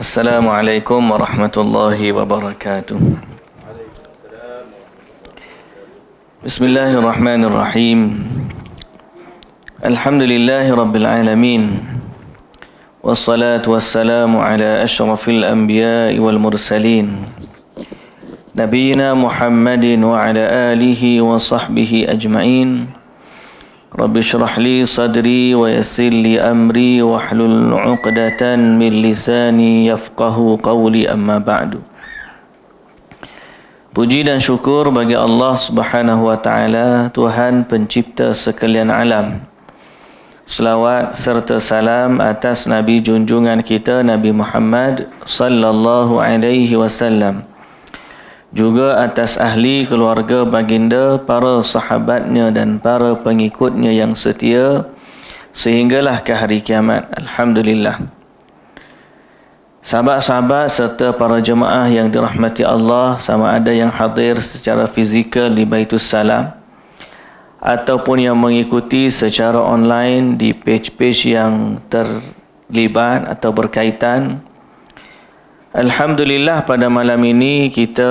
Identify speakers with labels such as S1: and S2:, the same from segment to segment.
S1: Assalamualaikum warahmatullahi wabarakatuh. Bismillahirrahmanirrahim. Alhamdulillahi rabbil alamin. Wassalatu wassalamu ala ashrafil anbiya'i wal mursalin. Nabiyyina Muhammadin wa ala alihi wa sahbihi ajma'in. Rabbi syrah li sadri wa yassir li amri wa hlul 'uqdatan min lisani yafqahu qawli, amma ba'du. Puji dan syukur bagi Allah Subhanahu wa taala, Tuhan pencipta sekalian alam. Selawat serta salam atas Nabi junjungan kita Nabi Muhammad sallallahu alaihi wasallam, juga atas ahli keluarga baginda, para sahabatnya dan para pengikutnya yang setia sehinggalah ke hari kiamat. Alhamdulillah. Sahabat-sahabat serta para jemaah yang dirahmati Allah, sama ada yang hadir secara fizikal di Baitus Salam ataupun yang mengikuti secara online di page-page yang terlibat atau berkaitan. Alhamdulillah, pada malam ini kita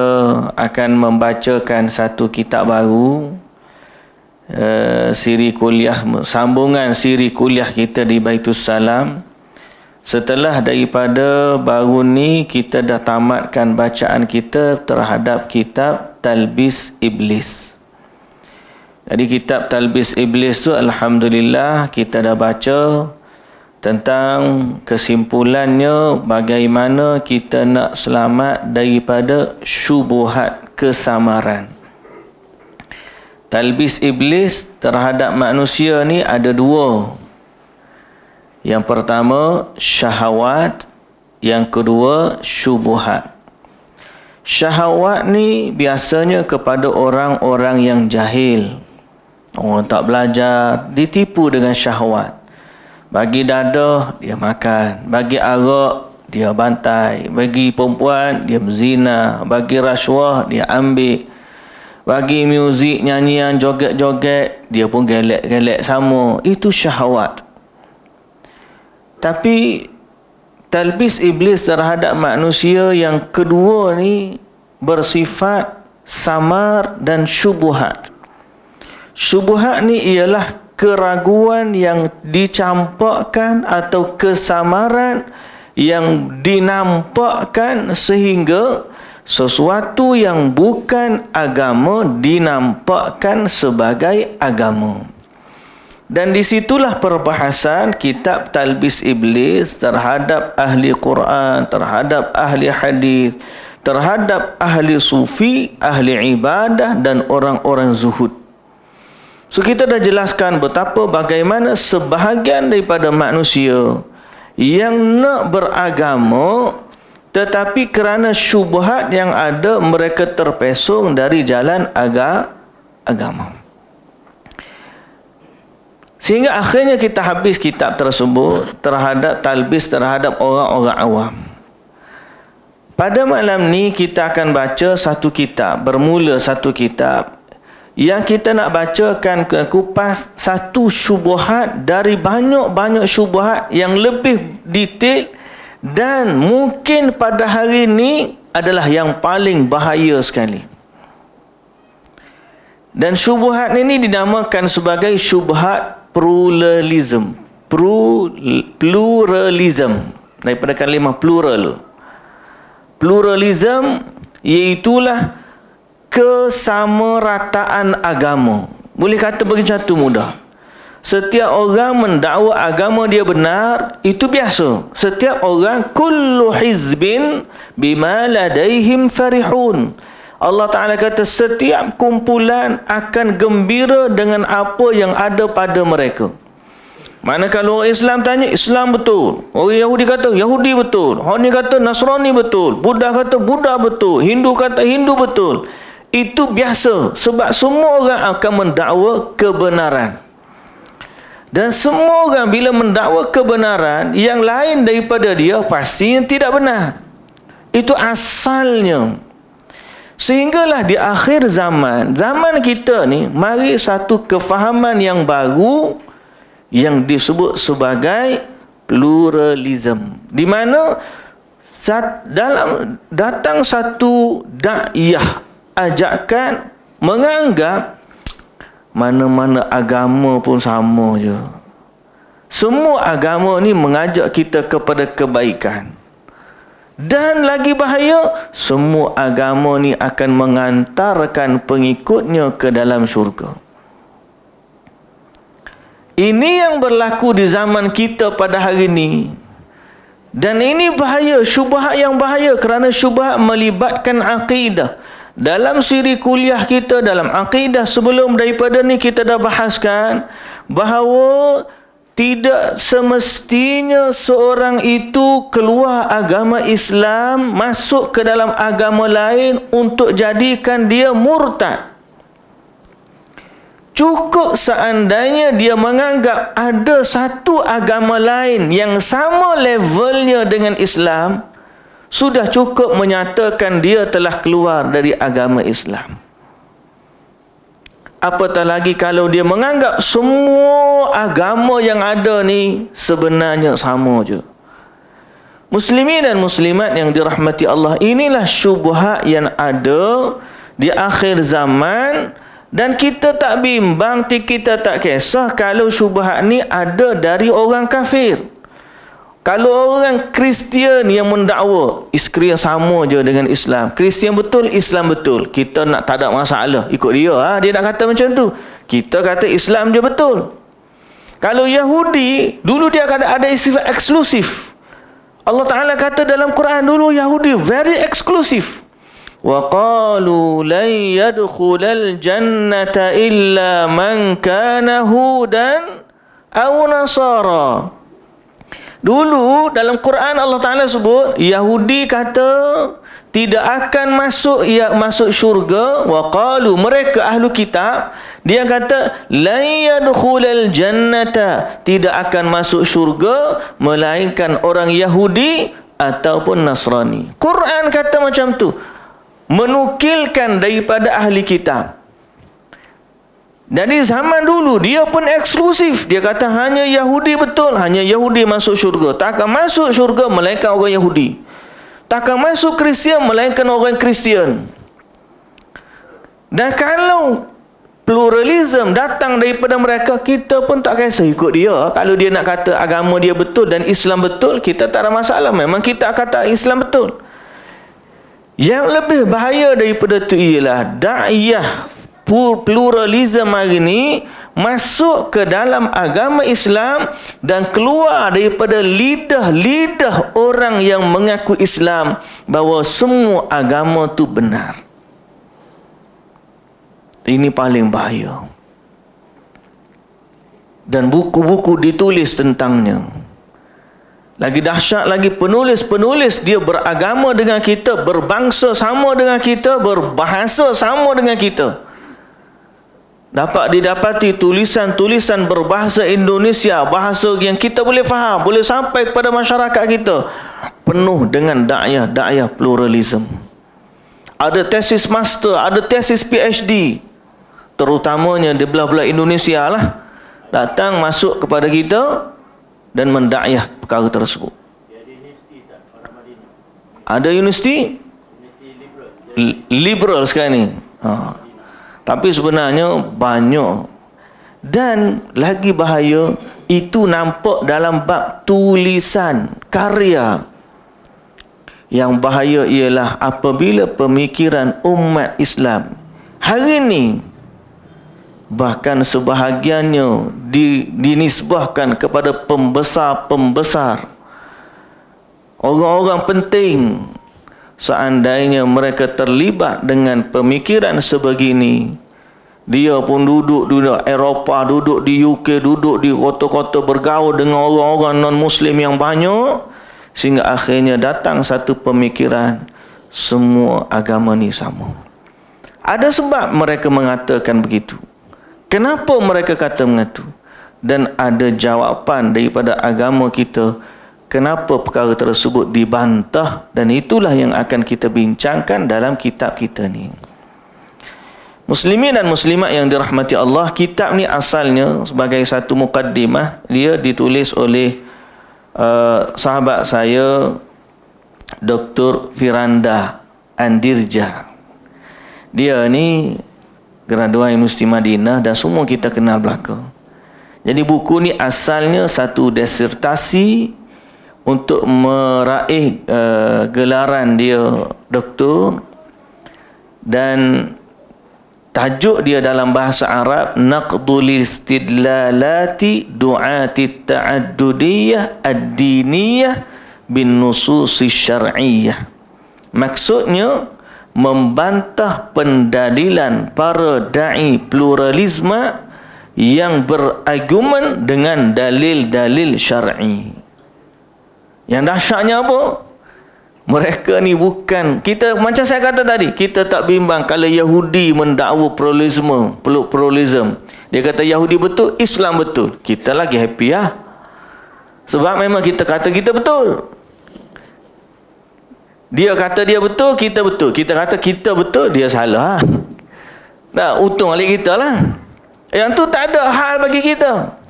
S1: akan membacakan satu kitab baru, siri kuliah, sambungan siri kuliah kita di Baitus Salam. Setelah daripada baru ni kita dah tamatkan bacaan kita terhadap kitab Talbis Iblis. Jadi kitab Talbis Iblis tu alhamdulillah kita dah baca tentang kesimpulannya, bagaimana kita nak selamat daripada syubuhat kesamaran. Talbis iblis terhadap manusia ni ada dua. Yang pertama syahwat, yang kedua syubuhat. Syahwat ni biasanya kepada orang-orang yang jahil, orang tak belajar, ditipu dengan syahwat. Bagi dadah, dia makan. Bagi arak, dia bantai. Bagi perempuan, dia berzina. Bagi rasuah, dia ambil. Bagi muzik, nyanyian, joget-joget, dia pun gelek-gelek sama. Itu syahwat. Tapi talbis iblis terhadap manusia yang kedua ni bersifat samar dan syubuhat. Syubuhat ni ialah keraguan yang dicampakkan atau kesamaran yang dinampakkan sehingga sesuatu yang bukan agama dinampakkan sebagai agama. Dan disitulah perbahasan kitab Talbis Iblis terhadap ahli Quran, terhadap ahli hadis, terhadap ahli sufi, ahli ibadah dan orang-orang zuhud. So kita dah jelaskan betapa bagaimana sebahagian daripada manusia yang nak beragama tetapi kerana syubhat yang ada mereka terpesong dari jalan agama. Sehingga akhirnya kita habis kitab tersebut terhadap talbis terhadap orang-orang awam. Pada malam ni kita akan baca satu kitab, bermula satu kitab yang kita nak bacakan kupas satu syubhat dari banyak-banyak syubhat yang lebih detail dan mungkin pada hari ini adalah yang paling bahaya sekali. Dan syubhat ini dinamakan sebagai syubhat pluralism. Pluralism daripada kalimah plural. Pluralism iaitulah kesamarataan agama. Boleh kata begitu mudah. Setiap orang mendakwa agama dia benar, itu biasa. Setiap orang, kullu hizbin bima ladaihim farihun. Allah Ta'ala kata setiap kumpulan akan gembira dengan apa yang ada pada mereka. Mana kalau orang Islam tanya, Islam betul. Orang Yahudi kata, Yahudi betul. Orang ni kata, Nasrani betul. Buddha kata, Buddha betul. Hindu kata, Hindu betul. Itu biasa. Sebab semua orang akan mendakwa kebenaran. Dan semua orang bila mendakwa kebenaran, yang lain daripada dia pastinya tidak benar. Itu asalnya. Sehinggalah di akhir zaman kita ni, mari satu kefahaman yang baru yang disebut sebagai pluralism. Di mana datang satu da'iyah ajakan menganggap mana-mana agama pun sama je. Semua agama ni mengajak kita kepada kebaikan. Dan lagi bahaya, semua agama ni akan mengantarkan pengikutnya ke dalam syurga. Ini yang berlaku di zaman kita pada hari ini. Dan ini bahaya, syubhat yang bahaya, kerana syubhat melibatkan akidah. Dalam siri kuliah kita, dalam akidah sebelum daripada ni kita dah bahaskan bahawa tidak semestinya seorang itu keluar agama Islam, masuk ke dalam agama lain untuk jadikan dia murtad. Cukup seandainya dia menganggap ada satu agama lain yang sama levelnya dengan Islam, sudah cukup menyatakan dia telah keluar dari agama Islam. Apatah lagi kalau dia menganggap semua agama yang ada ni sebenarnya sama je. Muslimin dan muslimat yang dirahmati Allah, inilah syubhat yang ada di akhir zaman. Dan kita tak bimbang, kita tak kisah kalau syubhat ni ada dari orang kafir. Kalau orang Kristian yang mendakwa Kristian sama je dengan Islam, Kristian betul, Islam betul, kita nak tak ada masalah ikut dia. Dia nak kata macam tu, kita kata Islam je betul. Kalau Yahudi, dulu dia ada sifat eksklusif. Allah Ta'ala kata dalam Quran dulu, Yahudi very eksklusif. Wa qalu lan yadkhulal jannata illa man kana hudan aw nasara. Dulu dalam Quran Allah Ta'ala sebut Yahudi kata tidak akan masuk syurga. Wa qalu, mereka ahlu kitab, dia kata la yadkhulul jannata, tidak akan masuk syurga melainkan orang Yahudi ataupun Nasrani. Quran kata macam tu, menukilkan daripada ahli kitab. Jadi zaman dulu dia pun eksklusif. Dia kata hanya Yahudi betul, hanya Yahudi masuk syurga. Takkan masuk syurga melainkan orang Yahudi. Takkan masuk Kristian melainkan orang Kristian. Dan kalau pluralism datang daripada mereka, kita pun tak kisah ikut dia. Kalau dia nak kata agama dia betul dan Islam betul, kita tak ada masalah. Memang kita kata Islam betul. Yang lebih bahaya daripada itu ialah da'iyah pluralism hari ini masuk ke dalam agama Islam dan keluar daripada lidah-lidah orang yang mengaku Islam bahawa semua agama tu benar. Ini paling bahaya. Dan buku-buku ditulis tentangnya. Lagi dahsyat lagi, penulis-penulis dia beragama dengan kita, berbangsa sama dengan kita, berbahasa sama dengan kita. Dapat didapati tulisan-tulisan berbahasa Indonesia, bahasa yang kita boleh faham, boleh sampai kepada masyarakat kita, penuh dengan da'iyah pluralism. Ada tesis master, ada tesis PhD, terutamanya di belah-belah Indonesia lah, datang masuk kepada kita dan mendakwah perkara tersebut. Ada universiti liberal sekarang ni. Tapi sebenarnya banyak. Dan lagi bahaya, itu nampak dalam bab tulisan, karya. Yang bahaya ialah apabila pemikiran umat Islam hari ini bahkan sebahagiannya dinisbahkan kepada pembesar-pembesar, orang-orang penting. Seandainya mereka terlibat dengan pemikiran sebegini, dia pun duduk di Eropah, duduk di UK, duduk di kota-kota, bergaul dengan orang-orang non-Muslim yang banyak, sehingga akhirnya datang satu pemikiran, semua agama ni sama. Ada sebab mereka mengatakan begitu. Kenapa mereka kata begitu? Dan ada jawapan daripada agama kita kenapa perkara tersebut dibantah, dan itulah yang akan kita bincangkan dalam kitab kita ni. Muslimin dan muslimat yang dirahmati Allah, kitab ni asalnya sebagai satu mukaddimah, dia ditulis oleh sahabat saya Dr. Firanda Andirja. Dia ni graduan Universiti Madinah dan semua kita kenal belaka. Jadi buku ni asalnya satu disertasi untuk meraih gelaran dia doktor, dan tajuk dia dalam bahasa Arab Naqdul Istidlalati Du'ati Ta'addudiyah Ad-Diniyah bin Nususi Syar'iyyah. Maksudnya membantah pendalilan para da'i pluralisme yang berargumen dengan dalil-dalil syar'i. Yang dahsyatnya apa? Mereka ni bukan, kita macam saya kata tadi, kita tak bimbang kalau Yahudi mendakwa pluralism. Dia kata Yahudi betul, Islam betul. Kita lagi happy lah. Sebab memang kita kata kita betul. Dia kata dia betul, kita betul. Kita kata kita betul, dia salah. Nah, untung balik kita lah. Yang tu tak ada hal bagi kita.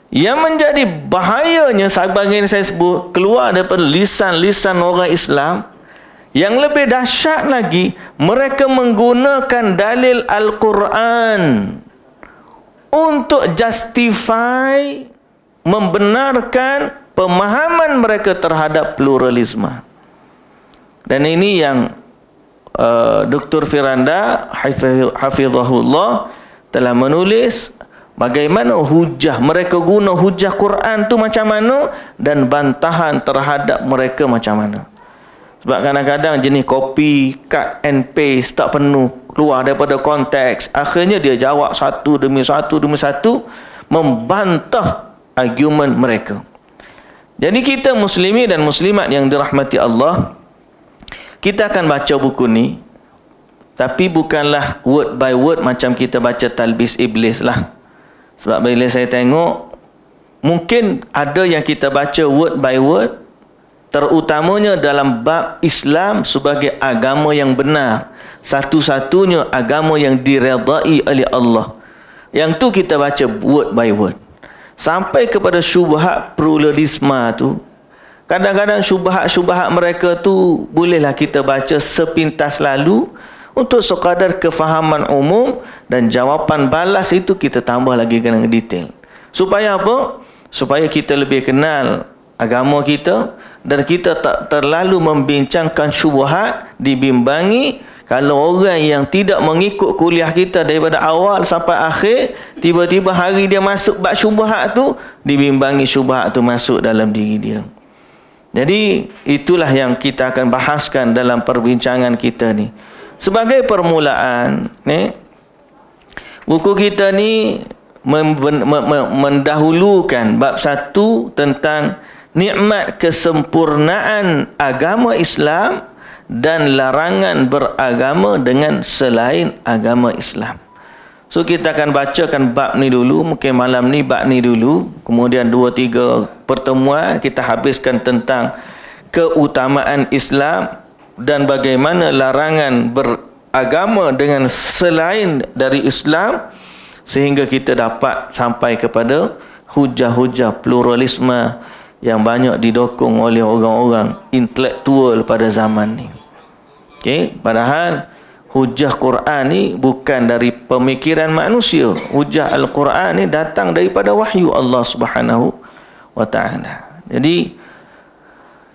S1: Yang menjadi bahayanya, sebagaimana saya sebut, keluar daripada lisan-lisan orang Islam, yang lebih dahsyat lagi, mereka menggunakan dalil Al-Quran untuk justify, membenarkan pemahaman mereka terhadap pluralisme. Dan ini yang Dr. Firanda Hafizahullah telah menulis bagaimana hujah, mereka guna hujah Quran tu macam mana dan bantahan terhadap mereka macam mana. Sebab kadang-kadang jenis copy, cut and paste tak penuh, keluar daripada konteks. Akhirnya dia jawab satu demi satu membantah argument mereka. Jadi kita muslimi dan muslimat yang dirahmati Allah, kita akan baca buku ni, tapi bukanlah word by word macam kita baca Talbis Iblis lah. Sebab bila saya tengok, mungkin ada yang kita baca word by word, terutamanya dalam bab Islam sebagai agama yang benar, satu-satunya agama yang diredai oleh Allah. Yang tu kita baca word by word. Sampai kepada syubhat pluralisme tu, kadang-kadang syubhat mereka tu bolehlah kita baca sepintas lalu untuk sekadar kefahaman umum, dan jawapan balas itu kita tambah lagi dengan detail. Supaya apa? Supaya kita lebih kenal agama kita dan kita tak terlalu membincangkan syubhat, dibimbangi. Kalau orang yang tidak mengikut kuliah kita daripada awal sampai akhir, tiba-tiba hari dia masuk bab syubhat tu, dibimbangi syubhat tu masuk dalam diri dia. Jadi itulah yang kita akan bahaskan dalam perbincangan kita ni. Sebagai permulaan ni, buku kita ni mendahulukan bab 1 tentang nikmat kesempurnaan agama Islam dan larangan beragama dengan selain agama Islam. So kita akan bacakan bab ni dulu, mungkin malam ni bab ni dulu, kemudian 2-3 pertemuan kita habiskan tentang keutamaan Islam dan bagaimana larangan beragama dengan selain dari Islam, sehingga kita dapat sampai kepada hujah-hujah pluralisme yang banyak didokong oleh orang-orang intelektual pada zaman ni. Okey, padahal hujah Quran ni bukan dari pemikiran manusia. Hujah Al-Quran ni datang daripada wahyu Allah Subhanahu wa taala. Jadi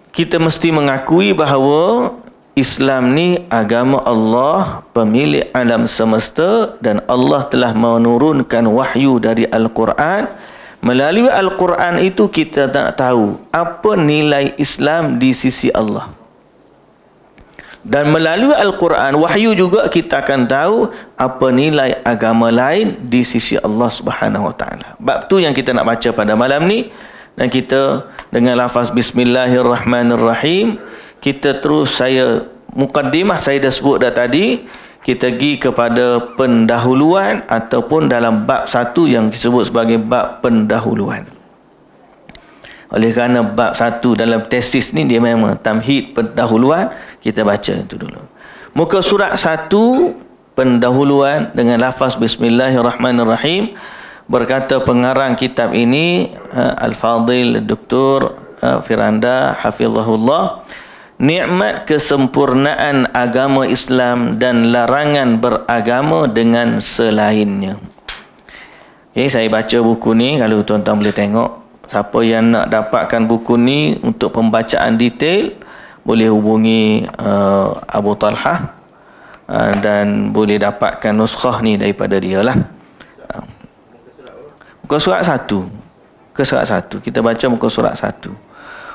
S1: kita mesti mengakui bahawa Islam ni agama Allah, pemilik alam semesta, dan Allah telah menurunkan wahyu dari Al-Quran. Melalui Al-Quran itu kita nak tahu apa nilai Islam di sisi Allah. Dan melalui Al-Quran, wahyu juga kita akan tahu apa nilai agama lain di sisi Allah Subhanahu Wa Taala. Bab tu yang kita nak baca pada malam ni. Dan kita dengan lafaz Bismillahirrahmanirrahim, kita terus, saya mukaddimah saya dah sebut dah tadi, kita pergi kepada pendahuluan ataupun dalam bab 1 yang disebut sebagai bab pendahuluan. Oleh kerana bab 1 dalam tesis ni dia memang tamhid pendahuluan, kita baca itu dulu. Muka surat 1 pendahuluan dengan lafaz Bismillahirrahmanirrahim. Berkata pengarang kitab ini Al-Fadil Dr. Firanda Hafizahullah, nikmat kesempurnaan agama Islam dan larangan beragama dengan selainnya. Okay, saya baca buku ni, kalau tuan-tuan boleh tengok. Siapa yang nak dapatkan buku ni untuk pembacaan detail, boleh hubungi Abu Talha dan boleh dapatkan nuskhah ni daripada dia lah. Muka surat 1. Muka surat 1. Kita baca muka surat 1.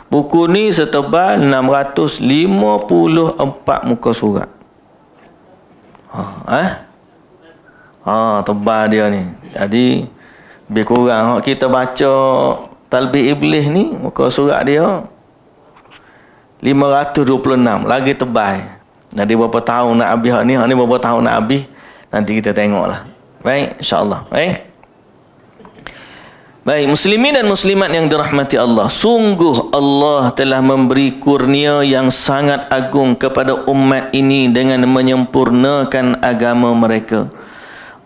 S1: Buku ni setebal 654 muka surat. Tebal dia ni. Jadi lebih kurang kita baca Talbih Iblis ni, muka surat dia 526, lagi tebal. Jadi berapa tahun nak habis ni? Ni berapa tahun nak habis? Nanti kita tengoklah. Baik, insya-Allah. Baik, muslimin dan muslimat yang dirahmati Allah. Sungguh Allah telah memberi kurnia yang sangat agung kepada umat ini dengan menyempurnakan agama mereka.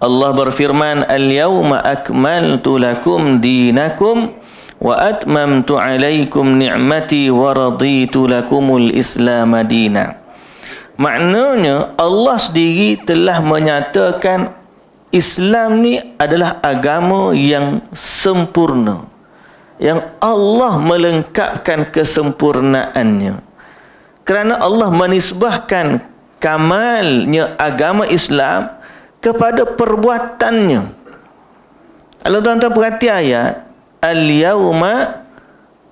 S1: Allah berfirman, "Al-yawma akmaltu lakum dinakum wa atmamtu alaikum ni'mati wa raditu lakumul Islam madina." Maknanya Allah sendiri telah menyatakan Islam ni adalah agama yang sempurna, yang Allah melengkapkan kesempurnaannya. Kerana Allah menisbahkan kamalnya agama Islam kepada perbuatannya. Kalau tuan-tuan perhati ayat, Al-yawma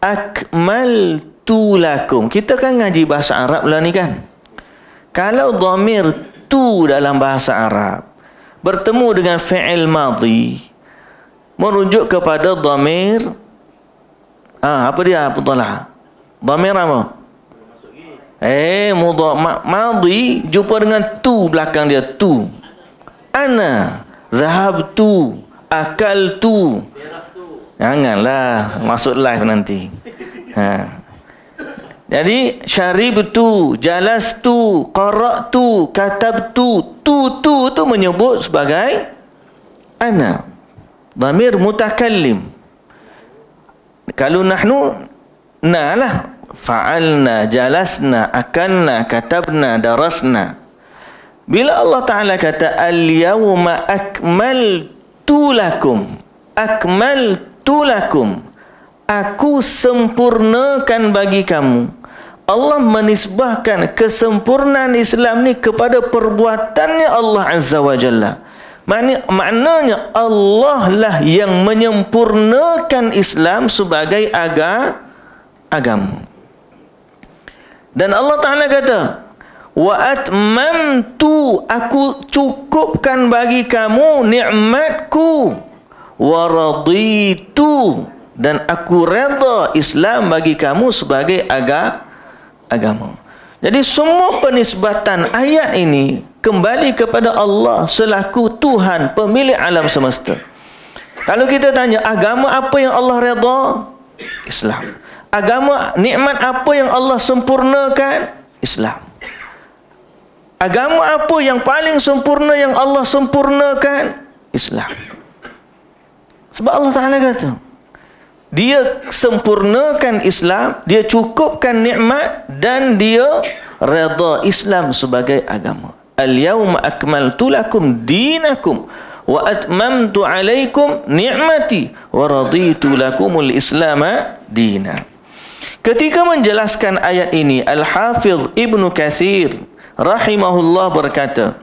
S1: akmaltu lakum. Kita kan ngaji bahasa Arab lah ni kan. Kalau dhamir tu dalam bahasa Arab bertemu dengan fi'il madhi, merujuk kepada dhamir apa dia? Putalah. Dhamir apa? Madhi jumpa dengan tu belakang dia, tu. Ana zahabtu, akaltu. Janganlah masuk live nanti. Jadi syaribtu, jalastu, qara'tu, katabtu. Tu menyebut sebagai ana. Dhamir mutakallim. Kalau nahnu, na lah. Fa'alna, jalasna, akalna, katabna, darasna. Bila Allah Ta'ala kata al-yawma akmaltu lakum, akmaltu lakum, aku sempurnakan bagi kamu. Allah menisbahkan kesempurnaan Islam ni kepada perbuatannya Allah Azza wa Jalla. Maknanya Allah lah yang menyempurnakan Islam sebagai agama. Dan Allah Ta'ala kata, wa atmamtu, aku cukupkan bagi kamu nikmatku, wa raditu, dan aku redha Islam bagi kamu sebagai agama. Jadi semua penisbatan ayat ini kembali kepada Allah selaku Tuhan pemilik alam semesta. Kalau kita tanya agama apa yang Allah redha? Islam. Agama nikmat apa yang Allah sempurnakan? Islam. Agama apa yang paling sempurna yang Allah sempurnakan? Islam. Sebab Allah Ta'ala kata, Dia sempurnakan Islam, Dia cukupkan nikmat, dan Dia redha Islam sebagai agama. Al-yawma akmaltu lakum dinakum wa atmamtu alaikum ni'mati wa raditu lakumul Islama dina. Ketika menjelaskan ayat ini, Al-Hafidh Ibnu Katsir rahimahullah berkata,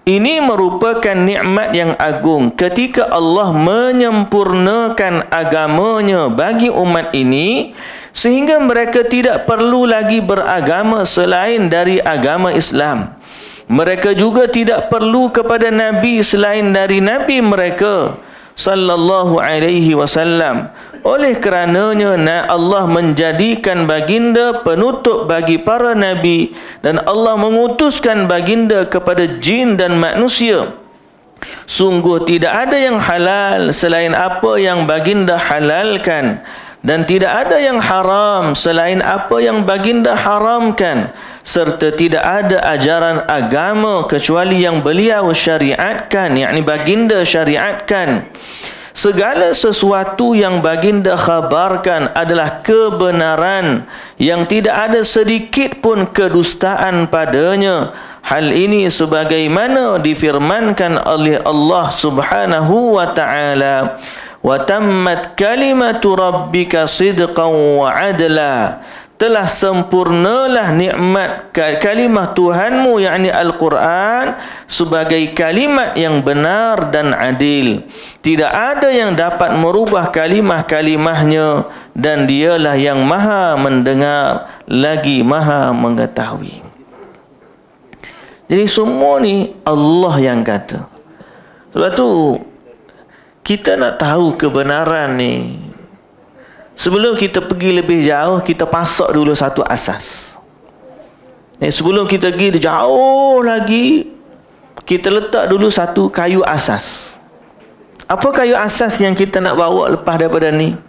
S1: ini merupakan nikmat yang agung ketika Allah menyempurnakan agamanya bagi umat ini, sehingga mereka tidak perlu lagi beragama selain dari agama Islam. Mereka juga tidak perlu kepada Nabi selain dari Nabi mereka sallallahu alaihi wasallam. Oleh kerananya Allah menjadikan baginda penutup bagi para nabi, dan Allah mengutuskan baginda kepada jin dan manusia. Sungguh tidak ada yang halal selain apa yang baginda halalkan, dan tidak ada yang haram selain apa yang baginda haramkan, serta tidak ada ajaran agama kecuali yang beliau syariatkan, yakni baginda syariatkan. segala sesuatu yang baginda khabarkan adalah kebenaran, yang tidak ada sedikit pun kedustaan padanya. Hal ini sebagaimana difirmankan oleh Allah Subhanahu wa ta'ala, wa tammat kalimatu rabbika sidqan wa adla, telah sempurnalah nikmat kalimah Tuhanmu, yakni Al-Quran, sebagai kalimat yang benar dan adil. Tidak ada yang dapat merubah kalimah-kalimahnya, dan dialah yang maha mendengar lagi maha mengetahui. Jadi semua ni Allah yang kata. Sebab tu kita nak tahu kebenaran ni, sebelum kita pergi lebih jauh, kita pasak dulu satu asas. Sebelum kita pergi jauh lagi, kita letak dulu satu kayu asas. Apa kayu asas yang kita nak bawa lepas daripada ni?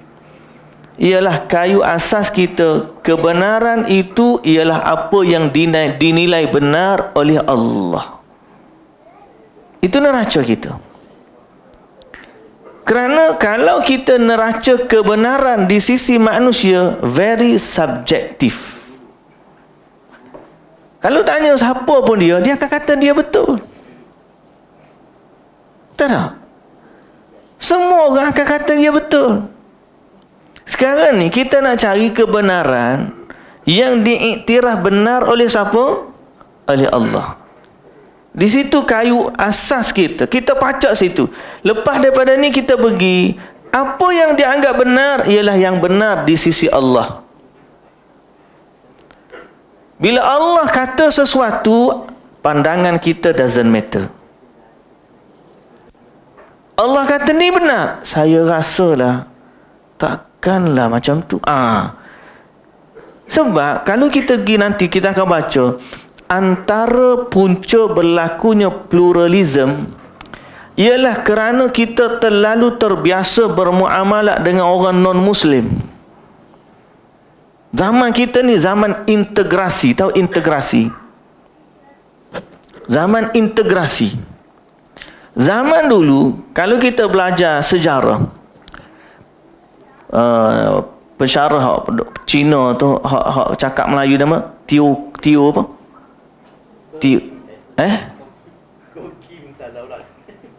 S1: Ialah kayu asas kita, kebenaran itu ialah apa yang dinilai benar oleh Allah. Itu neraca kita. Kerana kalau kita neraca kebenaran di sisi manusia, very subjektif. Kalau tanya siapa pun dia akan kata dia betul. Tak? Semua orang akan kata dia betul. Sekarang ni kita nak cari kebenaran yang diiktiraf benar oleh siapa? Oleh Allah. Di situ kayu asas kita. Kita pacak situ. Lepas daripada ni kita pergi, apa yang dianggap benar ialah yang benar di sisi Allah. Bila Allah kata sesuatu, pandangan kita doesn't matter. Allah kata ni benar, saya rasalah takkanlah macam tu. Sebab kalau kita pergi nanti, kita akan baca antara punca berlakunya pluralism ialah kerana kita terlalu terbiasa bermuamalat dengan orang non-Muslim. Zaman kita ni zaman integrasi. Tahu integrasi? Zaman integrasi. Zaman dulu, kalau kita belajar sejarah, pensyarah Cina tu hak cakap Melayu nama Tio apa?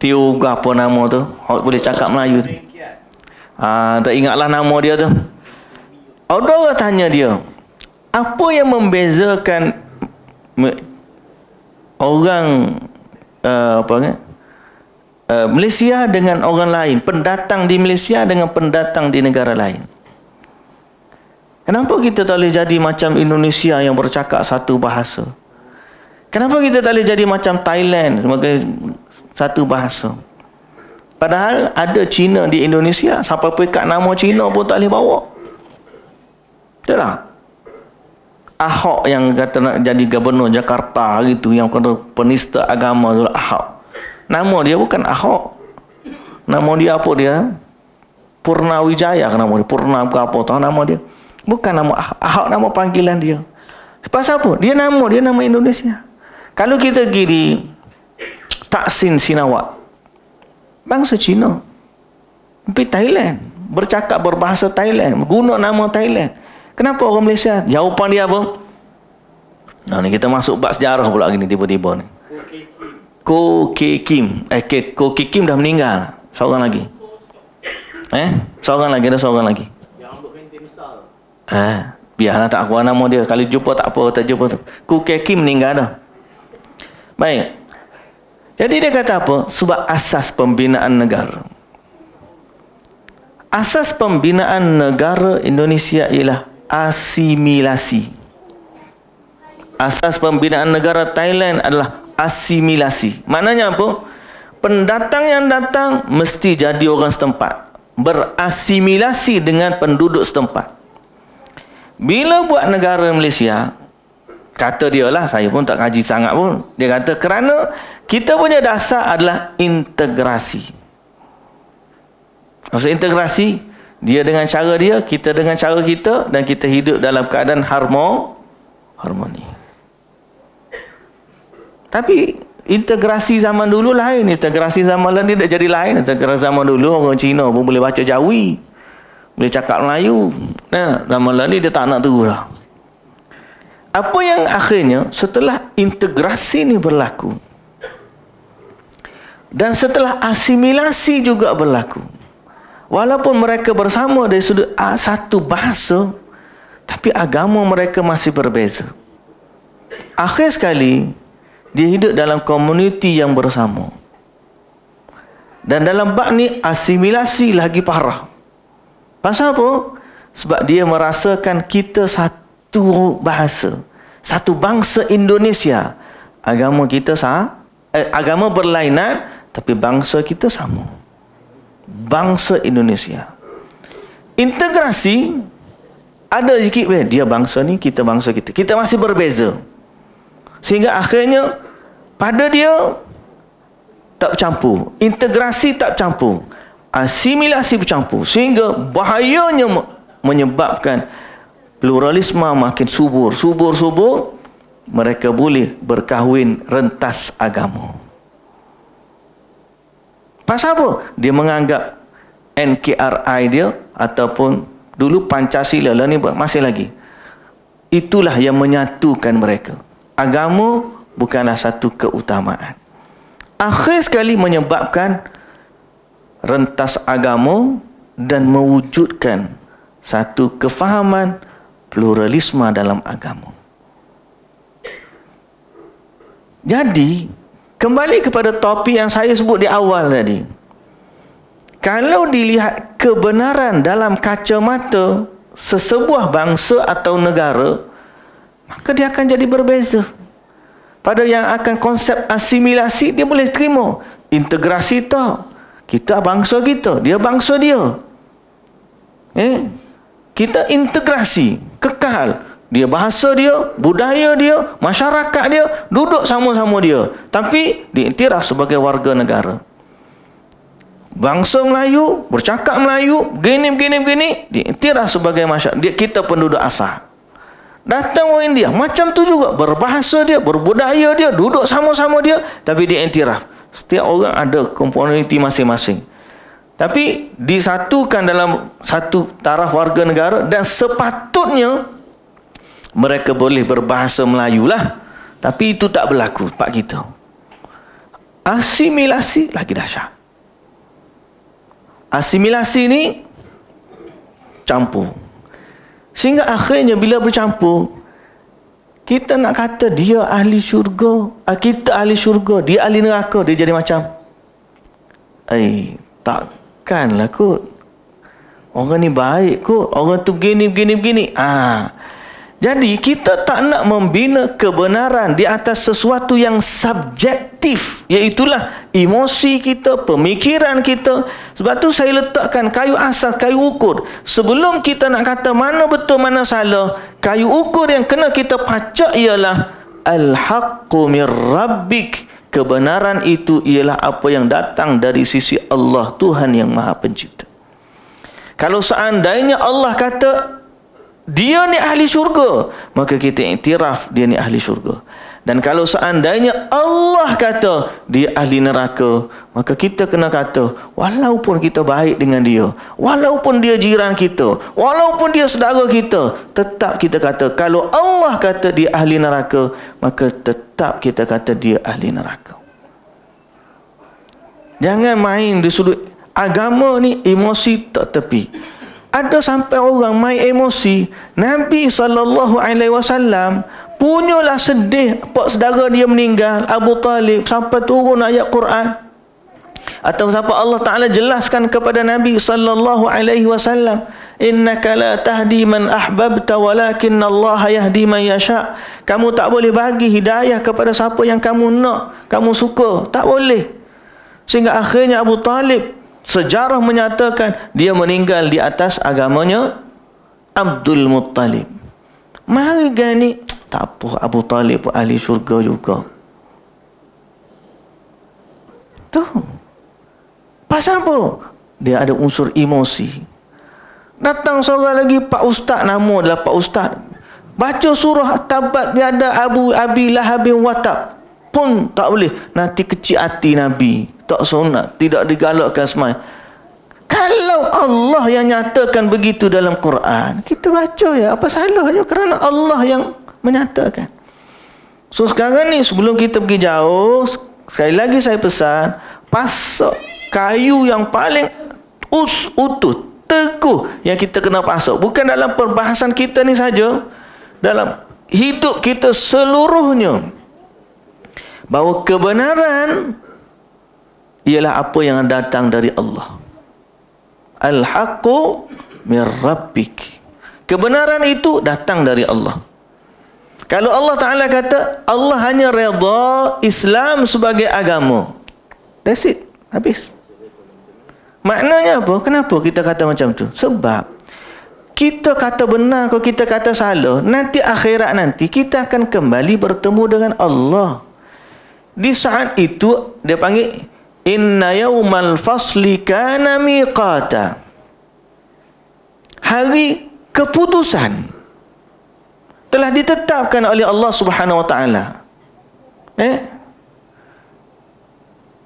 S1: Tio apa nama tu? Boleh cakap Melayu tu. Tak ingatlah nama dia tu. Ada orang tanya dia, apa yang membezakan orang Malaysia dengan orang lain, pendatang di Malaysia dengan pendatang di negara lain? Kenapa kita tak boleh jadi macam Indonesia yang bercakap satu bahasa? Kenapa kita tak boleh jadi macam Thailand sebagai satu bahasa? Padahal ada Cina di Indonesia, sampai pekat nama Cina pun tak boleh bawa. Betul tak? Ahok yang kata nak jadi gubernur Jakarta gitu, yang kata penista agama tu, Ahok. Nama dia bukan Ahok. Nama dia apa dia? Purnawijaya ke nama dia? Purna ke apa tahu nama dia? Bukan nama Ahok, nama panggilan dia. Pasal apa? Dia nama Indonesia. Kalau kita pergi di Taksin Sinawat, bangsa Cina, pergi Thailand, bercakap berbahasa Thailand, guna nama Thailand. Kenapa orang Malaysia? Jawapan dia apa? Nah, ni kita masuk bab sejarah pula gini tiba-tiba ni. Ko Kim Kim dah meninggal. Seorang lagi. Seorang lagi, ada seorang lagi. Yang rambut penting besar. Biarlah tak aku nama dia. Kalau jumpa tak apa, tak jumpa tu. Ko Kim meninggal dah. Baik. Jadi dia kata apa? Sebab asas pembinaan negara. Asas pembinaan negara Indonesia ialah asimilasi. Asas pembinaan negara Thailand adalah asimilasi. Maknanya apa? Pendatang yang datang mesti jadi orang setempat, berasimilasi dengan penduduk setempat. Bila buat negara Malaysia, kata dia lah, saya pun tak kaji sangat pun, dia kata kerana kita punya dasar adalah integrasi. Maksud integrasi, dia dengan cara dia, kita dengan cara kita, dan kita hidup dalam keadaan harmoni. Tapi Integrasi zaman dulu lain, integrasi zaman lain dia dah jadi lain. Integrasi zaman dulu orang Cina pun boleh baca Jawi, boleh cakap Melayu. Nah, zaman lain dia tak nak tu dah. Apa yang akhirnya setelah integrasi ni berlaku dan setelah asimilasi juga berlaku, walaupun mereka bersama dari sudut satu bahasa, tapi agama mereka masih berbeza. Akhir sekali dia hidup dalam komuniti yang bersama. Dan dalam bab ni asimilasi lagi parah. Pasal apa? Sebab dia merasakan kita satu bahasa, satu bangsa Indonesia. Agama kita agama berlainan, tapi bangsa kita sama. Bangsa Indonesia. Integrasi ada sikit, dia bangsa ni, kita bangsa kita. Kita masih berbeza. Sehingga akhirnya pada dia tak bercampur. Integrasi tak bercampur. Asimilasi bercampur. Sehingga bahayanya menyebabkan pluralisme makin subur. Subur. Mereka boleh berkahwin rentas agama. Pasal apa? Dia menganggap NKRI dia ataupun dulu Pancasila lah ni masih lagi. Itulah yang menyatukan mereka. Agama bukanlah satu keutamaan. Akhir sekali menyebabkan rentas agama dan mewujudkan satu kefahaman pluralisme dalam agama. Jadi, kembali kepada topik yang saya sebut di awal tadi. Kalau dilihat kebenaran dalam kacamata sesebuah bangsa atau negara, maka dia akan jadi berbeza. Pada yang akan konsep asimilasi, dia boleh terima. Integrasi tak. Kita bangsa kita, dia bangsa dia. Kita integrasi, kekal. Dia bahasa dia, budaya dia, masyarakat dia, duduk sama-sama dia. Tapi diiktiraf sebagai warga negara. Bangsa Melayu, bercakap Melayu, begini, diiktiraf sebagai masyarakat. Kita penduduk asal. Datang orang India, macam tu juga. Berbahasa dia, berbudaya dia, duduk sama-sama dia, tapi diiktiraf. Setiap orang ada komponenti masing-masing. Tapi disatukan dalam satu taraf warga negara dan sepatutnya mereka boleh berbahasa Melayu lah. Tapi itu tak berlaku pak kita. Asimilasi lagi dahsyat. Asimilasi ni campur. Sehingga akhirnya bila bercampur, kita nak kata dia ahli syurga, kita ahli syurga, dia ahli neraka, dia jadi macam takkanlah kot. Orang ni baik kot, orang tu begini. Jadi kita tak nak membina kebenaran di atas sesuatu yang subjektif, iaitulah emosi kita, pemikiran kita. Sebab tu saya letakkan kayu asas, kayu ukur. Sebelum kita nak kata mana betul mana salah, kayu ukur yang kena kita pacak ialah al-haqqu mir rabbik. Kebenaran itu ialah apa yang datang dari sisi Allah, Tuhan yang Maha Pencipta. Kalau seandainya Allah kata dia ni ahli syurga, maka kita iktiraf dia ni ahli syurga. Dan kalau seandainya Allah kata dia ahli neraka, maka kita kena kata walaupun kita baik dengan dia, walaupun dia jiran kita, walaupun dia saudara kita, tetap kita kata kalau Allah kata dia ahli neraka, maka tetap kita kata dia ahli neraka. Jangan main di sudut agama ni, emosi tak tepi. Ada sampai orang main emosi. Nabi SAW punyalah sedih pak saudara dia meninggal, Abu Talib, sampai turun ayat Quran. Atau sampai Allah Ta'ala jelaskan kepada Nabi SAW, innaka la tahdi man ahbabta walakinna Allah yahdi man yasha. Kamu tak boleh bagi hidayah kepada siapa yang kamu nak, kamu suka. Tak boleh. Sehingga akhirnya Abu Talib, sejarah menyatakan dia meninggal di atas agamanya Abdul Muttalib. Mari gani, tak apa, Abu Talib ahli syurga juga. Tu. Pasal apa? Dia ada unsur emosi. Datang seorang lagi, Pak Ustaz, nama adalah Pak Ustaz. Baca surah Tabat yada Abi Lahab bin Watab. pun tak boleh. Nanti kecil hati Nabi, tak sunat, tidak digalakkan semai. Kalau Allah yang nyatakan begitu dalam Quran, kita baca ya, apa salahnya? Kerana Allah yang menyatakan. So sekarang ni sebelum kita pergi jauh, sekali lagi saya pesan, pasak kayu yang paling utuh, teguh yang kita kena pasak. Bukan dalam perbahasan kita ni saja, dalam hidup kita seluruhnya. Bahawa kebenaran ialah apa yang datang dari Allah. Al-haqqu min rabbik. Kebenaran itu datang dari Allah. Kalau Allah Ta'ala kata Allah hanya redha Islam sebagai agama, that's it, habis. Maknanya apa? Kenapa kita kata macam tu? Sebab kita kata benar, kalau kita kata salah, nanti akhirat nanti kita akan kembali bertemu dengan Allah. Di saat itu dia panggil inna yawmal fasli kana miqata. Hari keputusan telah ditetapkan oleh Allah Subhanahu wa taala.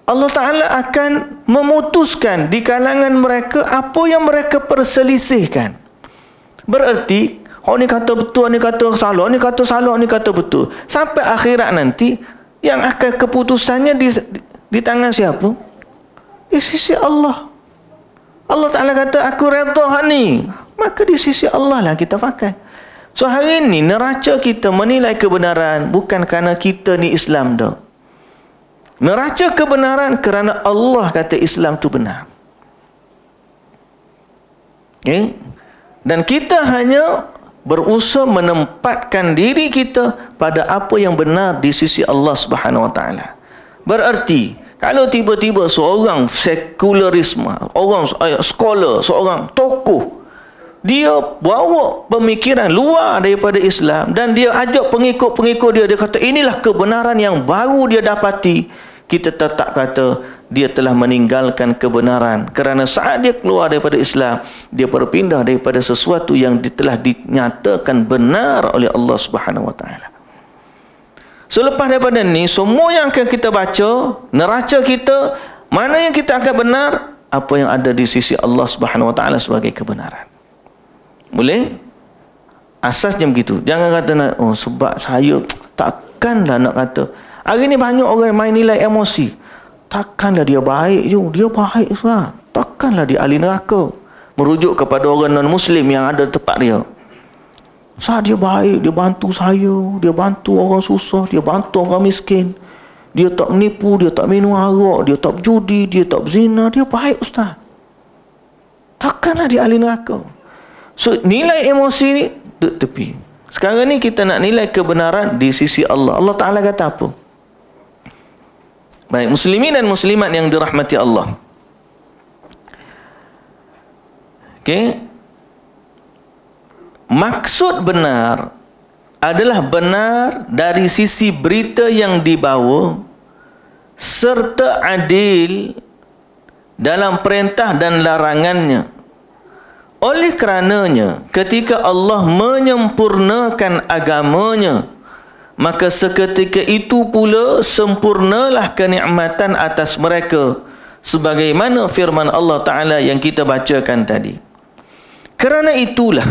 S1: Allah Ta'ala akan memutuskan di kalangan mereka apa yang mereka perselisihkan. Bererti, ni kata betul, ni kata salah, ni kata salah, ni kata betul. Sampai akhirat nanti, yang akan keputusannya di tangan siapa? Di sisi Allah. Allah Ta'ala kata, aku redha ni. Maka di sisi Allah lah kita pakai. So hari ini, neraca kita menilai kebenaran bukan kerana kita ni Islam dah. Neraca kebenaran kerana Allah kata Islam tu benar. Okay? Dan kita hanya berusaha menempatkan diri kita pada apa yang benar di sisi Allah Subhanahu wa taala. Berarti kalau tiba-tiba seorang sekularisme, orang scholar, seorang tokoh, dia bawa pemikiran luar daripada Islam dan dia ajak pengikut-pengikut dia kata inilah kebenaran yang baru dia dapati, kita tetap kata dia telah meninggalkan kebenaran. Kerana saat dia keluar daripada Islam, dia berpindah daripada sesuatu yang telah dinyatakan benar oleh Allah Subhanahu wa taala. Selepas daripada ni, semua yang akan kita baca, neraca kita, mana yang kita akan benar, apa yang ada di sisi Allah Subhanahu wa taala sebagai kebenaran. Boleh? Asasnya begitu. Jangan kata sebab saya takkanlah nak kata. Hari ni banyak orang main nilai emosi. Takkanlah dia baik je. Dia baik semua. Takkanlah dia ahli neraka. Merujuk kepada orang non-Muslim yang ada tempat dia. Saat dia baik, dia bantu saya, dia bantu orang susah, dia bantu orang miskin. Dia tak menipu, dia tak minum arak, dia tak berjudi, dia tak berzina. Dia baik ustaz. Takkanlah dia ahli neraka. So nilai emosi ni tepi. Sekarang ni kita nak nilai kebenaran di sisi Allah. Allah Ta'ala kata apa? Baik, muslimin dan muslimat yang dirahmati Allah. Okey. Maksud benar adalah benar dari sisi berita yang dibawa serta adil dalam perintah dan larangannya. Oleh kerananya, ketika Allah menyempurnakan agamanya, maka seketika itu pula sempurnalah kenikmatan atas mereka, sebagaimana firman Allah Ta'ala yang kita bacakan tadi. Kerana itulah,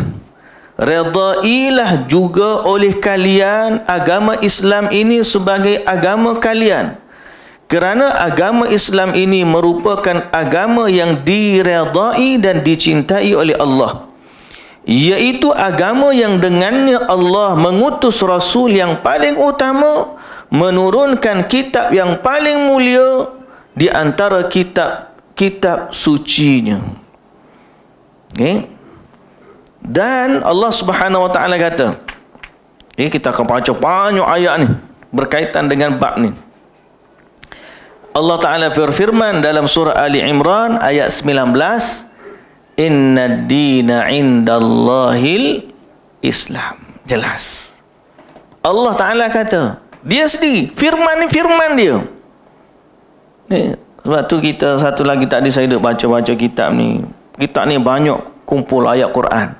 S1: redailah juga oleh kalian agama Islam ini sebagai agama kalian. Kerana agama Islam ini merupakan agama yang diredai dan dicintai oleh Allah, iaitu agama yang dengannya Allah mengutus Rasul yang paling utama, menurunkan kitab yang paling mulia di antara kitab-kitab sucinya. Okay? Dan Allah Subhanahu wa taala kata, kita akan baca banyak ayat ni berkaitan dengan bab ni. Allah Ta'ala berfirman dalam surah Ali Imran ayat 19, Inna ad-dina indallahil Islam. Jelas. Allah Ta'ala kata, dia sendiri, firman ni firman dia. Sebab tu kita satu lagi tadi saya duk baca-baca kitab ni. Kitab ni banyak kumpul ayat Quran.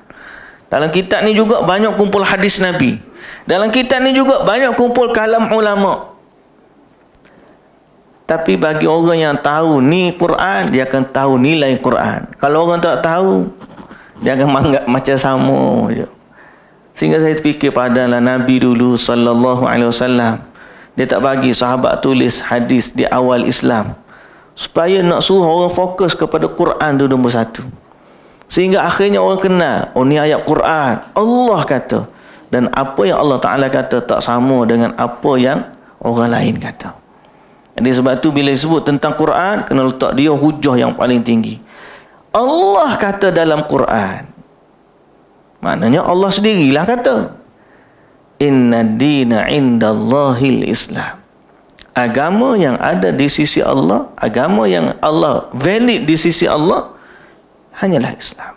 S1: Dalam kitab ni juga banyak kumpul hadis Nabi. Dalam kitab ni juga banyak kumpul kalam ulama. Tapi bagi orang yang tahu ni Quran, dia akan tahu nilai Quran. Kalau orang tak tahu, dia akan menganggap macam sama je. Sehingga saya terfikir padalah Nabi dulu sallallahu alaihi wasallam, dia tak bagi sahabat tulis hadis di awal Islam supaya nak suruh orang fokus kepada Quran tu nombor satu. Sehingga akhirnya orang kenal, oh ni ayat Quran, Allah kata. Dan apa yang Allah Ta'ala kata tak sama dengan apa yang orang lain kata. Jadi sebab tu bila disebut tentang Quran, kena letak dia hujah yang paling tinggi. Allah kata dalam Quran, maknanya Allah sendirilah kata, inna dina indallahil Islam. Agama yang ada di sisi Allah, agama yang Allah valid di sisi Allah, hanyalah Islam.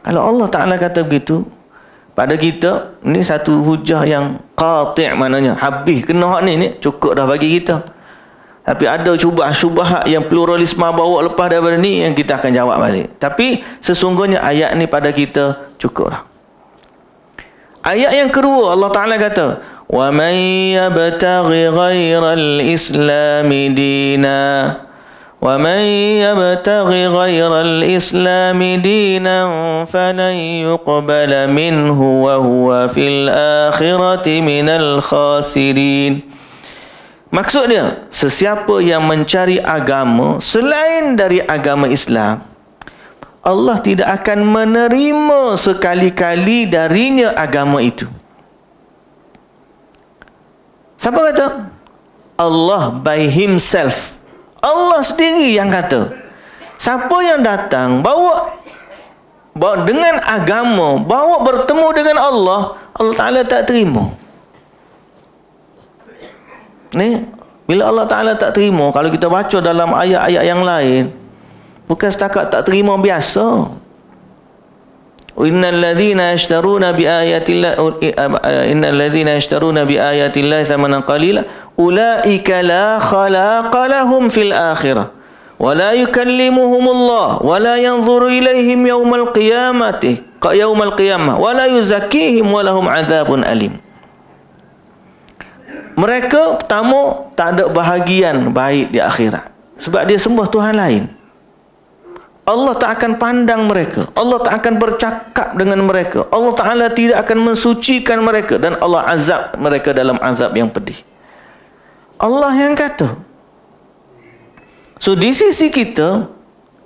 S1: Kalau Allah Ta'ala kata begitu, pada kita, ni satu hujah yang qati', maknanya habis kena hak ni cukup dah bagi kita. Tapi ada syubhat yang pluralisme bawa lepas daripada ni, yang kita akan jawab balik. Tapi sesungguhnya ayat ni pada kita cukup dah. Ayat yang kedua Allah Ta'ala kata, wa man yabtaghi ghairal islami dina, wa man yabtaghi ghairal islami dinan falan yuqbala minhu wa huwa fil akhirati minal khasirin. Maksud dia, sesiapa yang mencari agama selain dari agama Islam, Allah tidak akan menerima sekali-kali darinya agama itu. Siapa kata? Allah by himself. Allah sendiri yang kata. Siapa yang datang bawa dengan agama, bawa bertemu dengan Allah, Allah Ta'ala tak terima. Ni, bila Allah Ta'ala tak terima, kalau kita baca dalam ayat-ayat yang lain, bukan setakat tak terima biasa. Innal ladzina yashtaruna bi ayatillah thamanan qalila ulaika la khalaqa lahum fil akhirah wa la yukallimuhumullah wa la yanzuru ilaihim yaumal qiyamah wa la yuzakkihim wa lahum adzabun alim. Mereka pertama tak ada bahagian baik di akhirat sebab dia sembah Tuhan lain. Allah tak akan pandang mereka, Allah tak akan bercakap dengan mereka, Allah Ta'ala tidak akan mensucikan mereka, dan Allah azab mereka dalam azab yang pedih. Allah yang kata. So di sisi kita,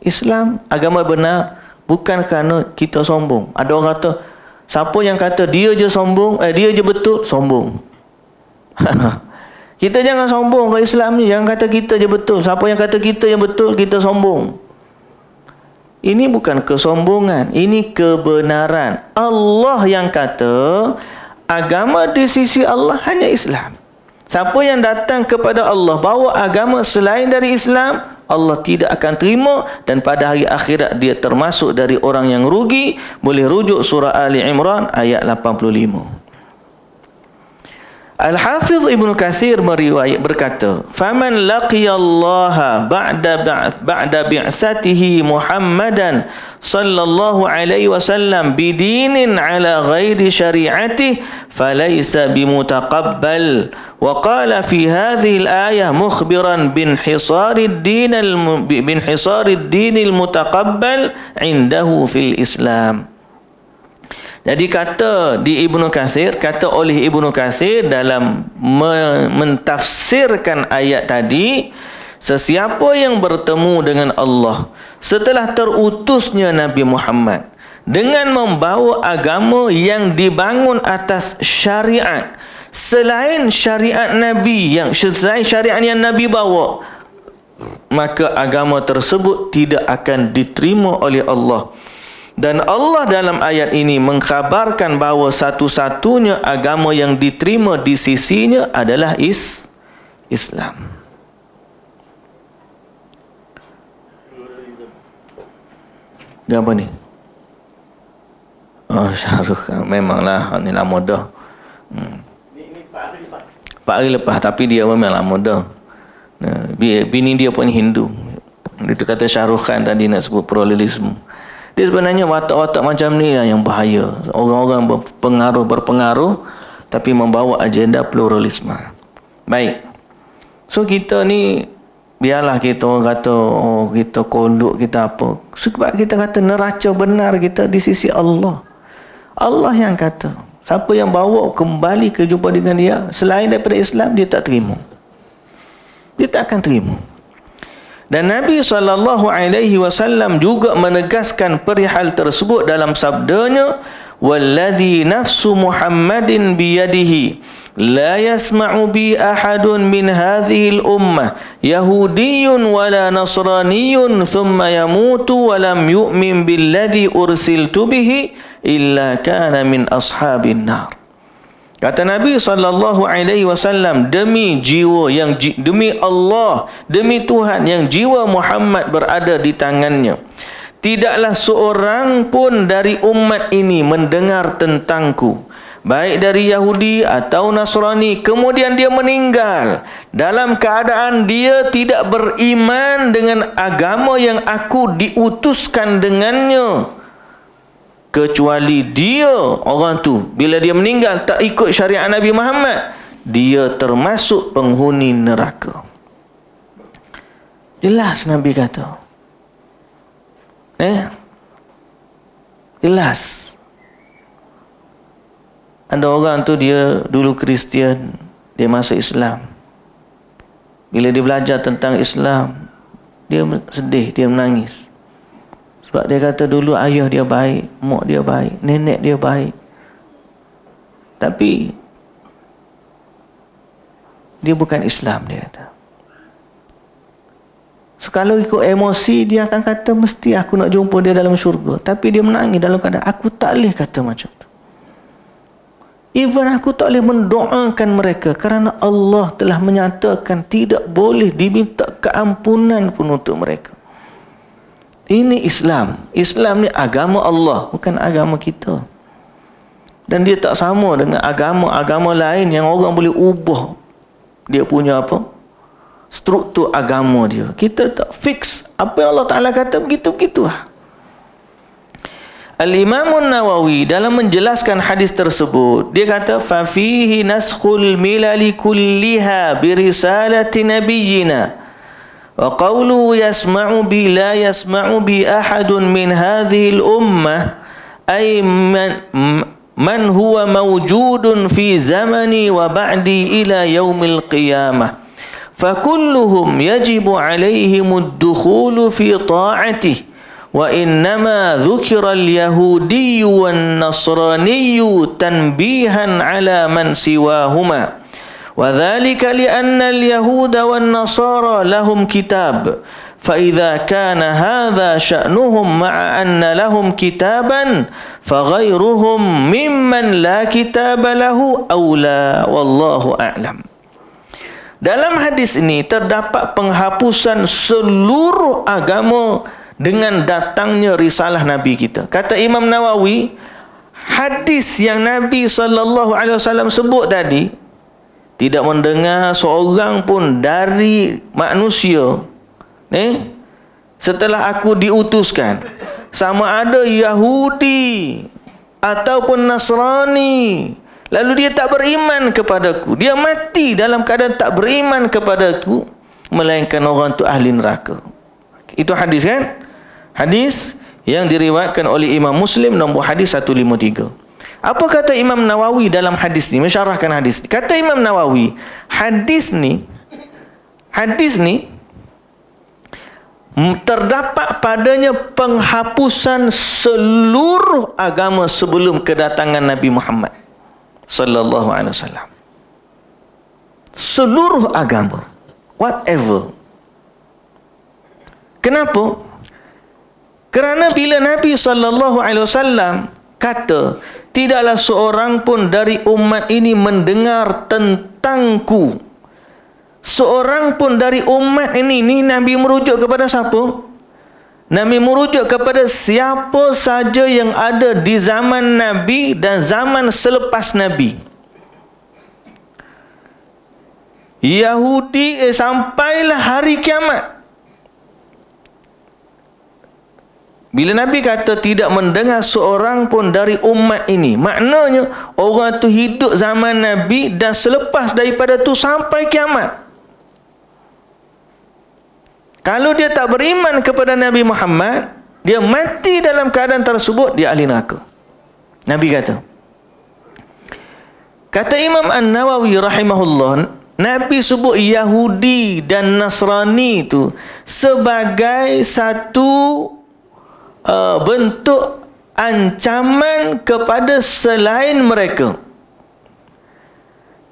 S1: Islam agama benar bukan kerana kita sombong. Ada orang kata, siapa yang kata dia je sombong, dia je betul, sombong. Kita jangan sombong ke Islam ni, jangan kata kita je betul. Siapa yang kata kita yang betul, kita sombong. Ini bukan kesombongan, ini kebenaran. Allah yang kata agama di sisi Allah hanya Islam. Siapa yang datang kepada Allah bawa agama selain dari Islam, Allah tidak akan terima, dan pada hari akhirat dia termasuk dari orang yang rugi. Boleh rujuk surah Ali Imran ayat 85. Al-Hafiz Ibn Katsir meriwayat berkata, "Faman laqiyallaha ba'da bi'satihi Muhammadan sallallahu alaihi wasallam bidinin ala ghairi syari'atihi falaysa bimutaqabbal." Wa qala fi hadhihi al-ayah mukhbiran binhisari ad-din al-mutaqabbal 'indahu fil Islam. Jadi kata di Ibnu Katsir, kata oleh Ibnu Katsir dalam mentafsirkan ayat tadi, sesiapa yang bertemu dengan Allah setelah terutusnya Nabi Muhammad dengan membawa agama yang dibangun atas syariat selain syariat Nabi, selain syariat yang Nabi bawa, maka agama tersebut tidak akan diterima oleh Allah. Dan Allah dalam ayat ini mengkhabarkan bahawa satu-satunya agama yang diterima di sisinya adalah Islam. Dia apa ni? Oh, Syahrukh. Memanglah, ni lama dah. Ini 4 hari lepas. Tapi dia memanglah muda. Bini dia pun Hindu. Itu kata Syahrukh Khan tadi nak sebut pluralisme. Dia sebenarnya watak-watak macam ni yang bahaya. Orang-orang berpengaruh tapi membawa agenda pluralisme. Baik. So kita ni, biarlah kita orang kata, oh kita kolok, kita apa. Sebab kita kata neraca benar kita di sisi Allah. Allah yang kata, siapa yang bawa kembali ke jumpa dengan dia, selain daripada Islam, dia tak terima. Dia tak akan terima. Dan Nabi SAW juga menegaskan perihal tersebut dalam sabdanya, "Walladhi nafsu Muhammadin biyadihi la yasma'u bi ahadun min hadhihi al-ummah yahudiyyun wala nasraniyyun thumma yamutu wa lam yu'min billadhi ursiltu bihi illa kana min ashabin nar." Kata Nabi SAW, demi jiwa yang demi Allah, demi Tuhan yang jiwa Muhammad berada di tangannya, tidaklah seorang pun dari umat ini mendengar tentangku, baik dari Yahudi atau Nasrani, kemudian dia meninggal dalam keadaan dia tidak beriman dengan agama yang aku diutuskan dengannya, kecuali dia, orang tu, bila dia meninggal tak ikut syariat Nabi Muhammad, dia termasuk penghuni neraka. Jelas Nabi kata. Jelas. Ada orang tu dia dulu Kristian, dia masuk Islam. Bila dia belajar tentang Islam, dia sedih, dia menangis. Sebab dia kata dulu ayah dia baik, mak dia baik, nenek dia baik. Tapi dia bukan Islam, dia kata. So, kalau ikut emosi, dia akan kata mesti aku nak jumpa dia dalam syurga. Tapi dia menangis dalam keadaan aku tak boleh kata macam tu. Even aku tak boleh mendoakan mereka kerana Allah telah menyatakan tidak boleh diminta keampunan pun untuk mereka. Ini Islam. Islam ni agama Allah, bukan agama kita. Dan dia tak sama dengan agama-agama lain yang orang boleh ubah dia punya apa? Struktur agama dia. Kita tak fix. Apa yang Allah Ta'ala kata, begitu-begitulah. Al-Imam Nawawi dalam menjelaskan hadis tersebut, dia kata, فَفِيهِ نَسْخُ الْمِلَلِ كُلِّهَا بِرِسَالَةِ نَبِيِّنَا وَقَوْلُهُ يَسْمَعُ بِي لَا يَسْمَعُ بِي أَحَدٌ مِنْ هَذِهِ الْأُمَّةِ أي من هو موجود في زمني وبعدي إلى يوم القيامة فكلهم يجب عليهم الدخول في طاعته وإنما ذكر اليهودي والنصراني تنبيها على من سواهما وذلك لأن اليهود والنصارى لهم كتاب فإذا كان هذا شأنهم مع أن لهم كتابا فغيرهم ممن لا كتاب له أولى والله أعلم. Dalam hadis ini terdapat penghapusan seluruh agama dengan datangnya risalah Nabi kita. Kata Imam Nawawi, hadis yang Nabi SAW sebut tadi, tidak mendengar seorang pun dari manusia setelah aku diutuskan, sama ada Yahudi ataupun Nasrani, lalu dia tak beriman kepadaku, dia mati dalam keadaan tak beriman kepadaku, melainkan orang tu ahli neraka. Itu hadis kan? Hadis yang diriwayatkan oleh Imam Muslim, nombor hadis 153. Apa kata Imam Nawawi dalam hadis ni? Mensyarahkan hadis ni. Kata Imam Nawawi, hadis ni terdapat padanya penghapusan seluruh agama sebelum kedatangan Nabi Muhammad sallallahu alaihi wasallam. Seluruh agama, whatever. Kenapa? Kerana bila Nabi sallallahu alaihi wasallam kata, tidaklah seorang pun dari umat ini mendengar tentangku. Seorang pun dari umat ini Nabi merujuk kepada siapa? Nabi merujuk kepada siapa saja yang ada di zaman Nabi dan zaman selepas Nabi. Yahudi sampailah hari kiamat. Bila Nabi kata tidak mendengar seorang pun dari umat ini, maknanya orang tu hidup zaman Nabi dan selepas daripada tu sampai kiamat. Kalau dia tak beriman kepada Nabi Muhammad, dia mati dalam keadaan tersebut, dia ahli neraka. Nabi kata. Kata Imam An-Nawawi rahimahullah, Nabi sebut Yahudi dan Nasrani itu sebagai satu bentuk ancaman kepada selain mereka.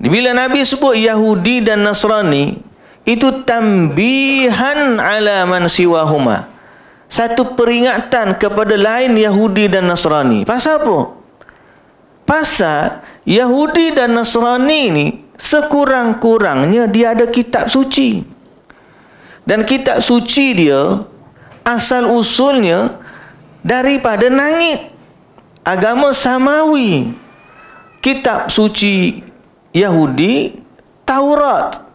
S1: Bila Nabi sebut Yahudi dan Nasrani, itu tambihan ala man siwahuma, satu peringatan kepada lain Yahudi dan Nasrani. Pasal apa? Pasal Yahudi dan Nasrani ni sekurang-kurangnya dia ada kitab suci. Dan kitab suci dia asal usulnya daripada langit, agama samawi. Kitab suci Yahudi, Taurat,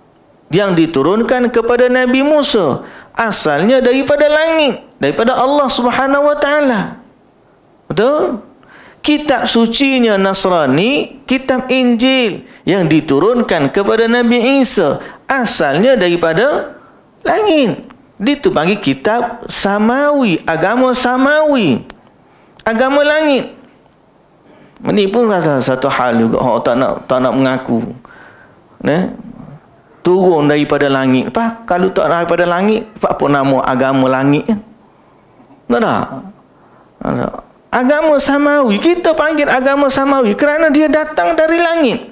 S1: yang diturunkan kepada Nabi Musa, asalnya daripada langit, daripada Allah Subhanahu wa taala. Betul? Kitab sucinya Nasrani, kitab Injil yang diturunkan kepada Nabi Isa, asalnya daripada langit. Itu panggil kitab samawi, agama samawi, agama langit. Ini pun satu hal juga, orang tak nak mengaku. Turun daripada langit. Kalau tak daripada langit, apa nama agama langit? Tak. Agama samawi, kita panggil agama samawi kerana dia datang dari langit.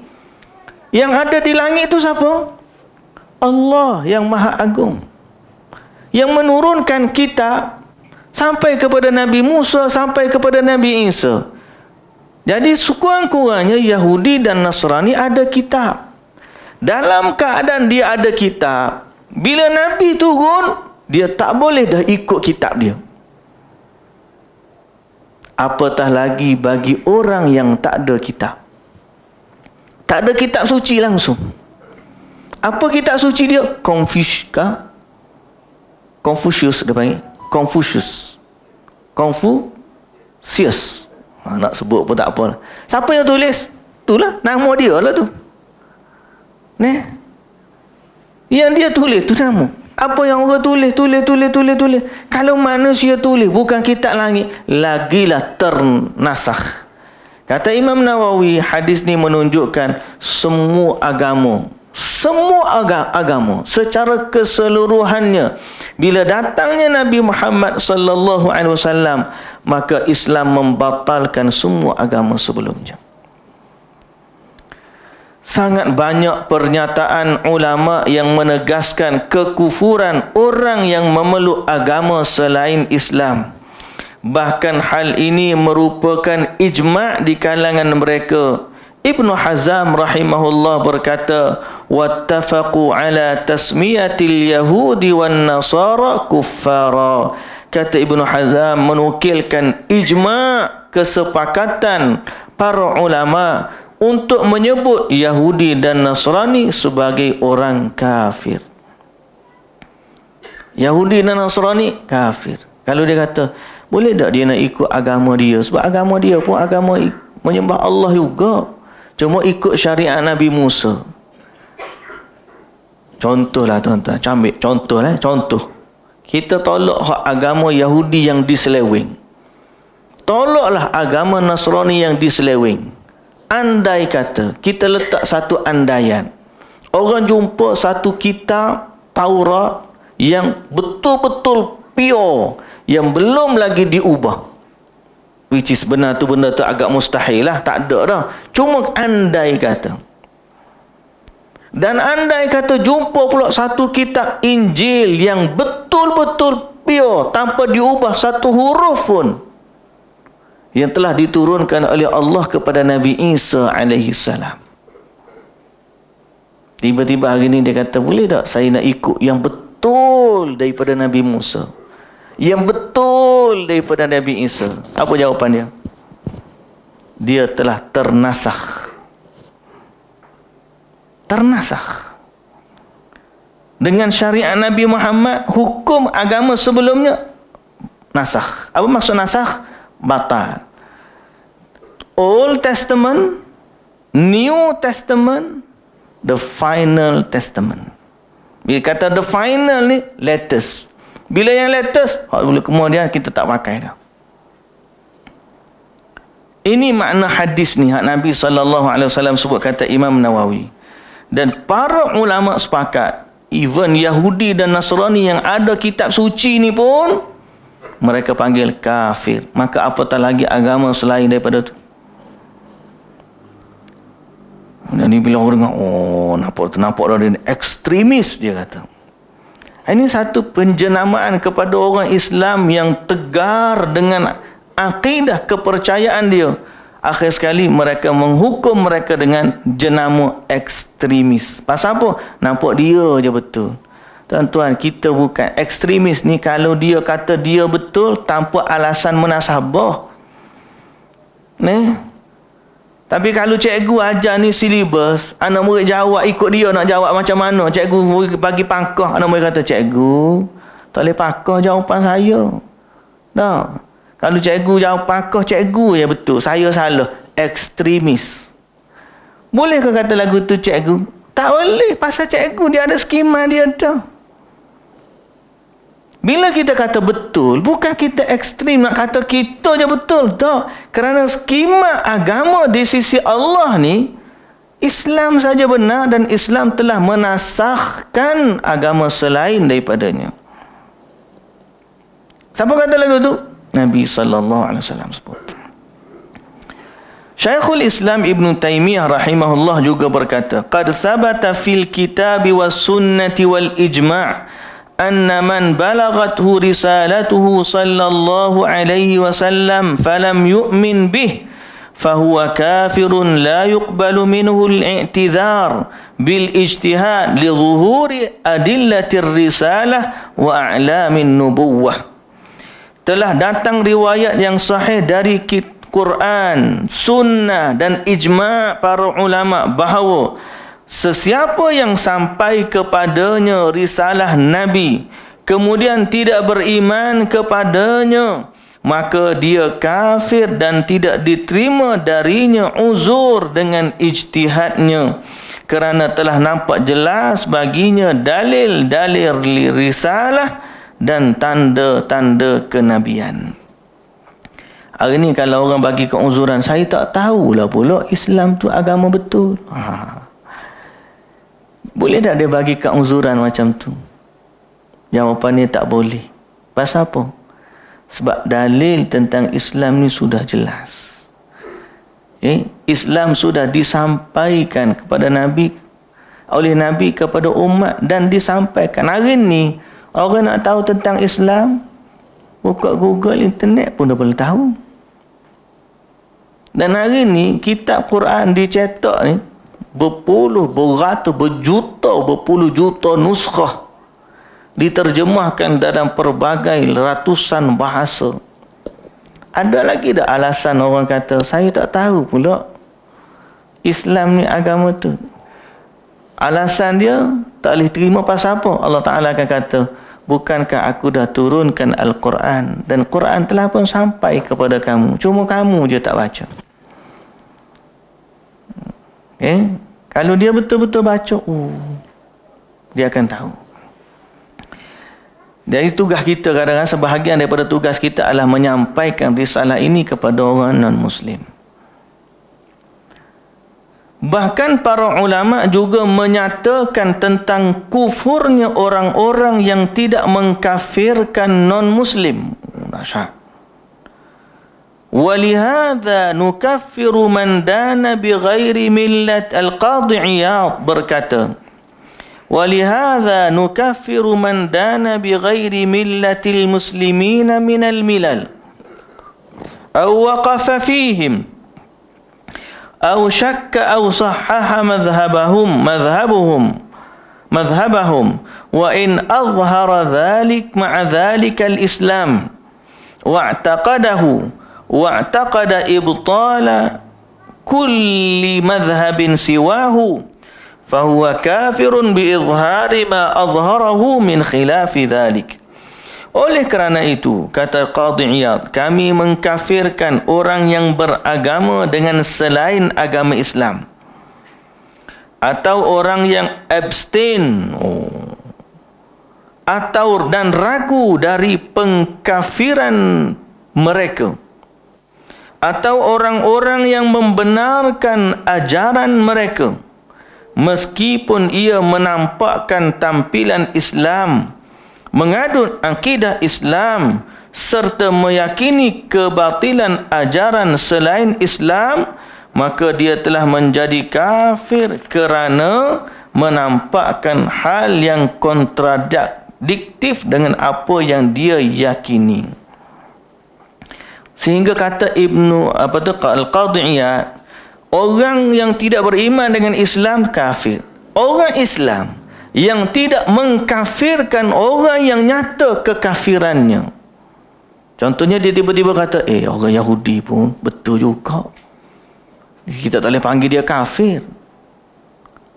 S1: Yang ada di langit itu siapa? Allah yang Maha Agung, yang menurunkan kitab sampai kepada Nabi Musa, sampai kepada Nabi Isa. Jadi sekurang-kurangnya Yahudi dan Nasrani ada kitab. Dalam keadaan dia ada kitab, bila Nabi turun, dia tak boleh dah ikut kitab dia. Apatah lagi bagi orang yang tak ada kitab. Tak ada kitab suci langsung. Apa kitab suci dia? Confucius dia panggil. Confucius. Nak sebut pun tak apa. Siapa yang tulis? Itulah, nama dia lah tu. Yang dia tulis tu nama. Apa yang orang tulis. Kalau manusia tulis bukan kitab langit, lagilah ternasakh. Kata Imam Nawawi, hadis ni menunjukkan semua agama secara keseluruhannya, bila datangnya Nabi Muhammad sallallahu alaihi wasallam, maka Islam membatalkan semua agama sebelumnya. Sangat banyak pernyataan ulama yang menegaskan kekufuran orang yang memeluk agama selain Islam. Bahkan hal ini merupakan ijma' di kalangan mereka. Ibnu Hazm rahimahullah berkata, wattafaqu ala tasmiyatil yahudi wan nasara kuffara. Kata Ibnu Hazm menukilkan ijma', kesepakatan para ulama untuk menyebut Yahudi dan Nasrani sebagai orang kafir. Yahudi dan Nasrani kafir. Kalau dia kata, boleh tak dia nak ikut agama dia? Sebab agama dia pun agama menyembah Allah juga, cuma ikut syariat Nabi Musa. Contohlah tuan-tuan, contoh. Kita tolak agama Yahudi yang diseleweng. Tolaklah agama Nasrani yang diseleweng. Andai kata, kita letak satu andaian, orang jumpa satu kitab Taurat yang betul-betul pure, yang belum lagi diubah, which is benda tu agak mustahil lah, tak ada dah. Cuma andai kata. Dan andai kata jumpa pula satu kitab Injil yang betul-betul pure, tanpa diubah satu huruf pun, yang telah diturunkan oleh Allah kepada Nabi Isa alaihi salam. Tiba-tiba hari ni dia kata, boleh tak saya nak ikut yang betul daripada Nabi Musa, yang betul daripada Nabi Isa? Apa jawapan dia? Dia telah ternasakh dengan syariat Nabi Muhammad. Hukum agama sebelumnya nasakh. Apa maksud nasakh? Batal. Old Testament, New Testament, the final testament. Bila kata the final ni, latest. Bila yang latest, kemudian kita tak pakai dah. Ini makna hadis ni hak Nabi SAW sebut, kata Imam Nawawi. Dan para ulama sepakat, even Yahudi dan Nasrani yang ada kitab suci ni pun mereka panggil kafir. Maka apatah lagi agama selain daripada tu. Dan ni bila orang dengar, oh nampak dah dia ekstremis, dia kata. Ini satu penjenamaan kepada orang Islam yang tegar dengan akidah kepercayaan dia. Akhir sekali mereka menghukum mereka dengan jenama ekstremis. Pasal apa? Nampak dia je betul. Tuan-tuan, kita bukan ekstremis ni kalau dia kata dia betul tanpa alasan munasabah. Tapi kalau cikgu ajar ni silibus, anak murid jawab ikut dia nak jawab macam mana. Cikgu bagi pangkah, anak murid kata, cikgu tak boleh pakah jawapan saya. Tak. Kalau cikgu jawab pakah, cikgu ya betul, saya salah. Ekstremis. Boleh ke kata lagu tu cikgu? Tak boleh, pasal cikgu dia ada skema dia dah. Bila kita kata betul, bukan kita ekstrim nak kata kita je betul. Tak. Kerana skema agama di sisi Allah ni, Islam saja benar dan Islam telah menasahkan agama selain daripadanya. Siapa kata lagu tu? Nabi SAW sebut. Syekhul Islam Ibn Taymiyah rahimahullah juga berkata, qad thabata fil kitabi was sunnati wal ijma' anna man balaghathu risalatuhu sallallahu alaihi wasallam falam yu'min bih fahuwa kafirun la yuqbalu minhu al-i'tidhar bil ijtihad li zuhuri adillatir risalah wa a'lamin nubuwah. Telah datang riwayat yang sahih dari Quran, sunnah dan ijma' para ulama bahawa sesiapa yang sampai kepadanya risalah Nabi kemudian tidak beriman kepadanya, maka dia kafir dan tidak diterima darinya uzur dengan ijtihadnya, kerana telah nampak jelas baginya dalil-dalil risalah dan tanda-tanda kenabian. Hari ni kalau orang bagi keuzuran, saya tak tahulah pula Islam tu agama betul. Boleh tak dia bagi keuzuran macam tu? Jawapannya tak boleh. Pasal apa? Sebab dalil tentang Islam ni sudah jelas. Islam sudah disampaikan kepada Nabi, oleh Nabi kepada umat, dan disampaikan. Hari ni orang nak tahu tentang Islam, buka Google, internet pun dah boleh tahu. Dan hari ni kitab Quran dicetak ni berpuluh, beratus, berjuta, berpuluh juta nuskhah, diterjemahkan dalam pelbagai ratusan bahasa. Ada lagi dah alasan orang kata saya tak tahu pula Islam ni agama tu. Alasan dia tak boleh terima pasal apa? Allah Ta'ala akan kata, bukankah aku dah turunkan Al-Quran dan Quran telah pun sampai kepada kamu, cuma kamu je tak baca. Kalau dia betul-betul baca, dia akan tahu. Jadi tugas kita, kadang-kadang sebahagian daripada tugas kita adalah menyampaikan risalah ini kepada orang non-Muslim. Bahkan para ulama juga menyatakan tentang kufurnya orang-orang yang tidak mengkafirkan non-Muslim. Dahsyat. Walihada nukaffiru man dana bighairi millat. Al-Qadhi Iyad berkata, walihada nukaffiru man dana bighairi millatil muslimina minal milal aw waqafa fihim aw syakka aw sahhaha madhhabahum wa in azhara dhalik ma'a dhalika al-islam wa'taqada ibtala kulli madhhabin siwahu fahuwa kafirun biizhari ma azharahu min khilafi dhalik. Oleh kerana itu, kata Qadhi Iyad, kami mengkafirkan orang yang beragama dengan selain agama Islam, atau orang yang abstain atau dan ragu dari pengkafiran mereka, atau orang-orang yang membenarkan ajaran mereka meskipun ia menampakkan tampilan Islam, mengadut akidah Islam serta meyakini kebatilan ajaran selain Islam, maka dia telah menjadi kafir kerana menampakkan hal yang kontradiktif dengan apa yang dia yakini. Sehingga kata Al-Qadhi Iyad, orang yang tidak beriman dengan Islam kafir. Orang Islam yang tidak mengkafirkan orang yang nyata kekafirannya. Contohnya dia tiba-tiba kata, orang Yahudi pun betul juga, kita tak boleh panggil dia kafir,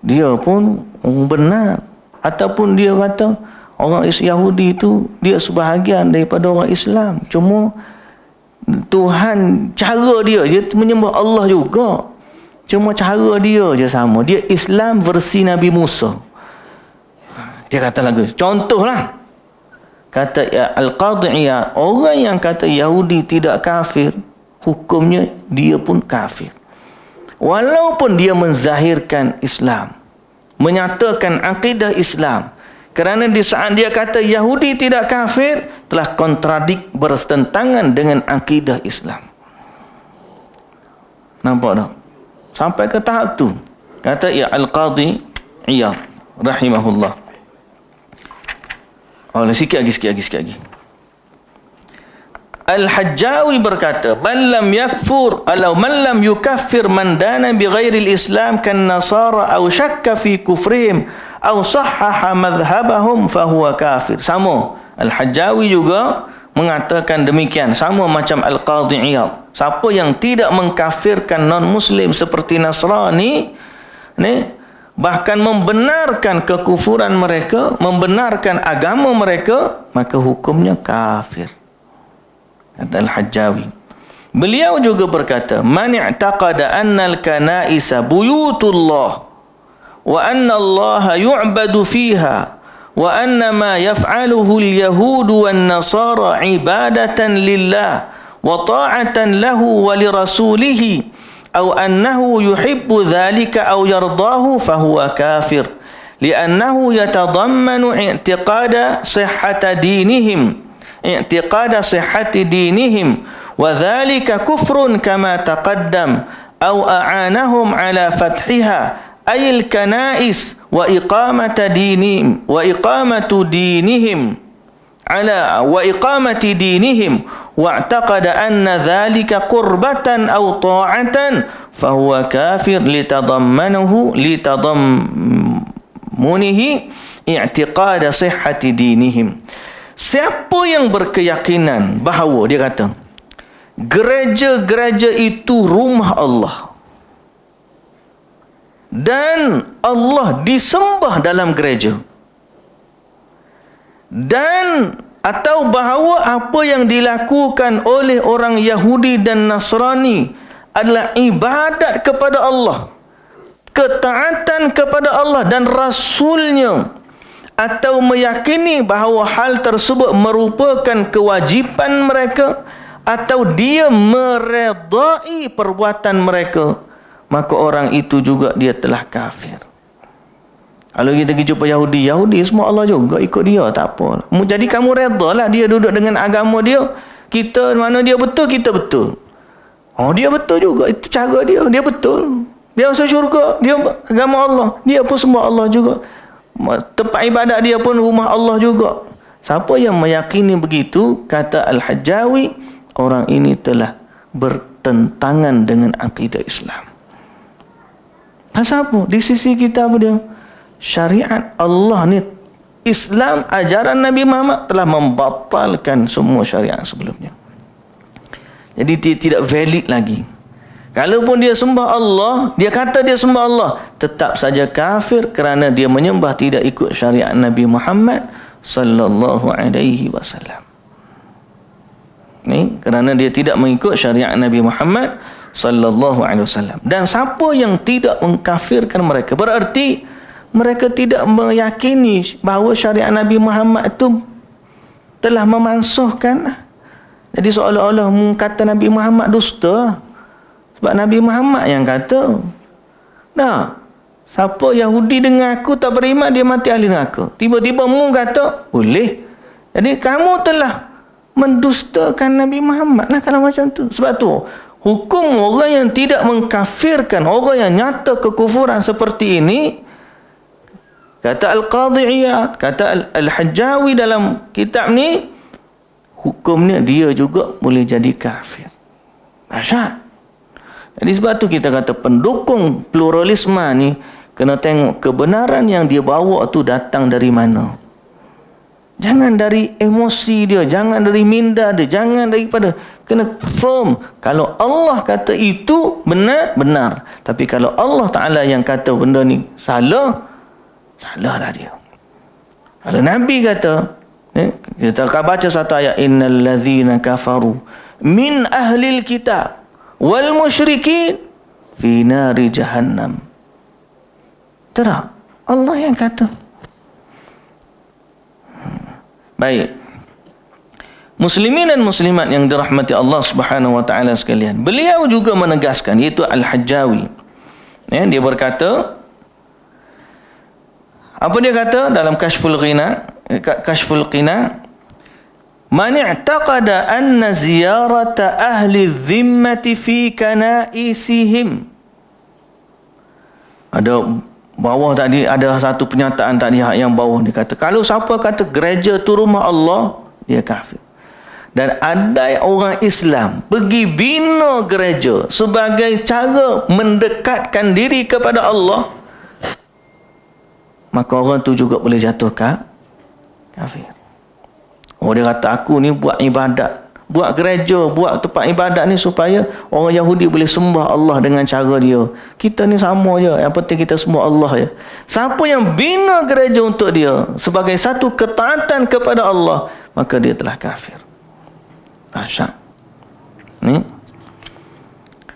S1: dia pun benar. Ataupun dia kata orang Yahudi itu dia sebahagian daripada orang Islam, cuma Tuhan, cara dia menyembah Allah juga, cuma cara dia je sama, dia Islam versi Nabi Musa. Dia kata lagu, contohlah, kata Al-Qadhi Iyad, orang yang kata Yahudi tidak kafir, hukumnya dia pun kafir, walaupun dia menzahirkan Islam, menyatakan akidah Islam. Kerana di saat dia kata Yahudi tidak kafir, telah kontradik, bertentangan dengan akidah Islam. Nampak tak? Sampai ke tahap tu. Kata Al-Qadhi Iyad rahimahullah. Sikit lagi. Al-Hajjawi berkata, man lam yukaffir man dana bi ghairi al-Islam kan nasara aw syakka fi kufrihim aw sahhaha madhhabahum fahuwa kafir. Sama, Al-Hajjawi juga mengatakan demikian, sama macam Al-Qadhi Iyad. Siapa yang tidak mengkafirkan non-muslim seperti Nasrani bahkan membenarkan kekufuran mereka, membenarkan agama mereka, maka hukumnya kafir. Kata Al-Hajjawi. Beliau juga berkata, man i'taqada anna al-kana'isa buyutullah wa anna Allah yu'badu fiha wa anna ma yaf'aluhu al-yahud wan-nasara ibadatan lillah wa ta'atan lahu wa li rasulih aw annahu yuhibbu dhalika aw yardahu fahuwa kafir li'annahu yatadammanu i'tiqada sihhata dinihim wa dhalika kufrun kama taqaddam aw a'anahum ala fathiha ay al-kana'is wa iqamati dinihim wa'taqada anna dhalika qurbatan aw ta'atan fahuwa kafir litadammunihi i'tiqada sihhati dinihim. Siapa yang berkeyakinan bahawa, dia kata, gereja-gereja itu rumah Allah dan Allah disembah dalam gereja, dan atau bahawa apa yang dilakukan oleh orang Yahudi dan Nasrani adalah ibadat kepada Allah, ketaatan kepada Allah dan Rasulnya, atau meyakini bahawa hal tersebut merupakan kewajipan mereka, atau dia meredai perbuatan mereka, maka orang itu juga dia telah kafir. Kalau kita pergi jumpa Yahudi semua Allah juga, ikut dia, tak apa. Jadi kamu redalah dia duduk dengan agama dia. Kita mana dia betul, kita betul. Dia betul juga, itu cara dia betul. Dia masuk syurga, dia agama Allah, dia pun sembah Allah juga. Tempat ibadat dia pun rumah Allah juga. Siapa yang meyakini begitu, kata Al-Hajjawi, orang ini telah bertentangan dengan akidah Islam. Pasal apa? Di sisi kita apa dia? Syariat Allah ni, Islam, ajaran Nabi Muhammad telah membatalkan semua syariat sebelumnya. Jadi dia tidak valid lagi. Kalaupun dia sembah Allah, dia kata dia sembah Allah, tetap saja kafir kerana dia menyembah tidak ikut syariat Nabi Muhammad sallallahu alaihi wasallam. Ni kerana dia tidak mengikut syariat Nabi Muhammad sallallahu alaihi wasallam. Dan siapa yang tidak mengkafirkan mereka, berarti mereka tidak meyakini bahawa syariat Nabi Muhammad itu telah memansuhkan. Jadi seolah-olah kata Nabi Muhammad dusta. Sebab Nabi Muhammad yang kata. Nah, siapa Yahudi dengan aku tak beriman, dia mati ahli neraka. Tiba-tiba mu kata boleh. Jadi kamu telah mendustakan Nabi Muhammad lah kalau macam tu. Sebab tu hukum orang yang tidak mengkafirkan, orang yang nyata kekufuran seperti ini, kata Al-Qadhi Iyad, kata Al-Hajjawi dalam kitab ni, hukumnya dia juga boleh jadi kafir. Dahsyat. Jadi sebab tu kita kata pendukung pluralisme ni kena tengok kebenaran yang dia bawa tu datang dari mana. Jangan dari emosi dia, jangan dari minda dia, jangan daripada, kena firm. Kalau Allah kata itu benar, benar. Tapi kalau Allah Ta'ala yang kata benda ni salah, salahlah dia. Kalau Nabi kata, kita akan baca satu ayat, innal ladzina kafaru min ahlil kitab wal musyrikin fi nari jahannam. Tak, Allah yang kata. Baik. Muslimin dan muslimat yang dirahmati Allah Subhanahu wa taala sekalian. Beliau juga menegaskan, iaitu Al-Hajjawi. Dia berkata, apa dia kata dalam Kashful Qina? Man i'taqada anna ziyarata ahli dhimmati fi kanaisihim. Ada bawah tadi ada satu pernyataan tadi yang bawah dia kata, kalau siapa kata gereja tu rumah Allah, dia kafir. Dan ada orang Islam pergi bina gereja sebagai cara mendekatkan diri kepada Allah, maka orang tu juga boleh jatuh kafir. Oh, dia kata aku ni buat ibadat, buat gereja, buat tempat ibadat ni supaya orang Yahudi boleh sembah Allah dengan cara dia. Kita ni sama je, yang penting kita sembah Allah je. Siapa yang bina gereja untuk dia sebagai satu ketaatan kepada Allah, maka dia telah kafir. Dahsyat. Ni.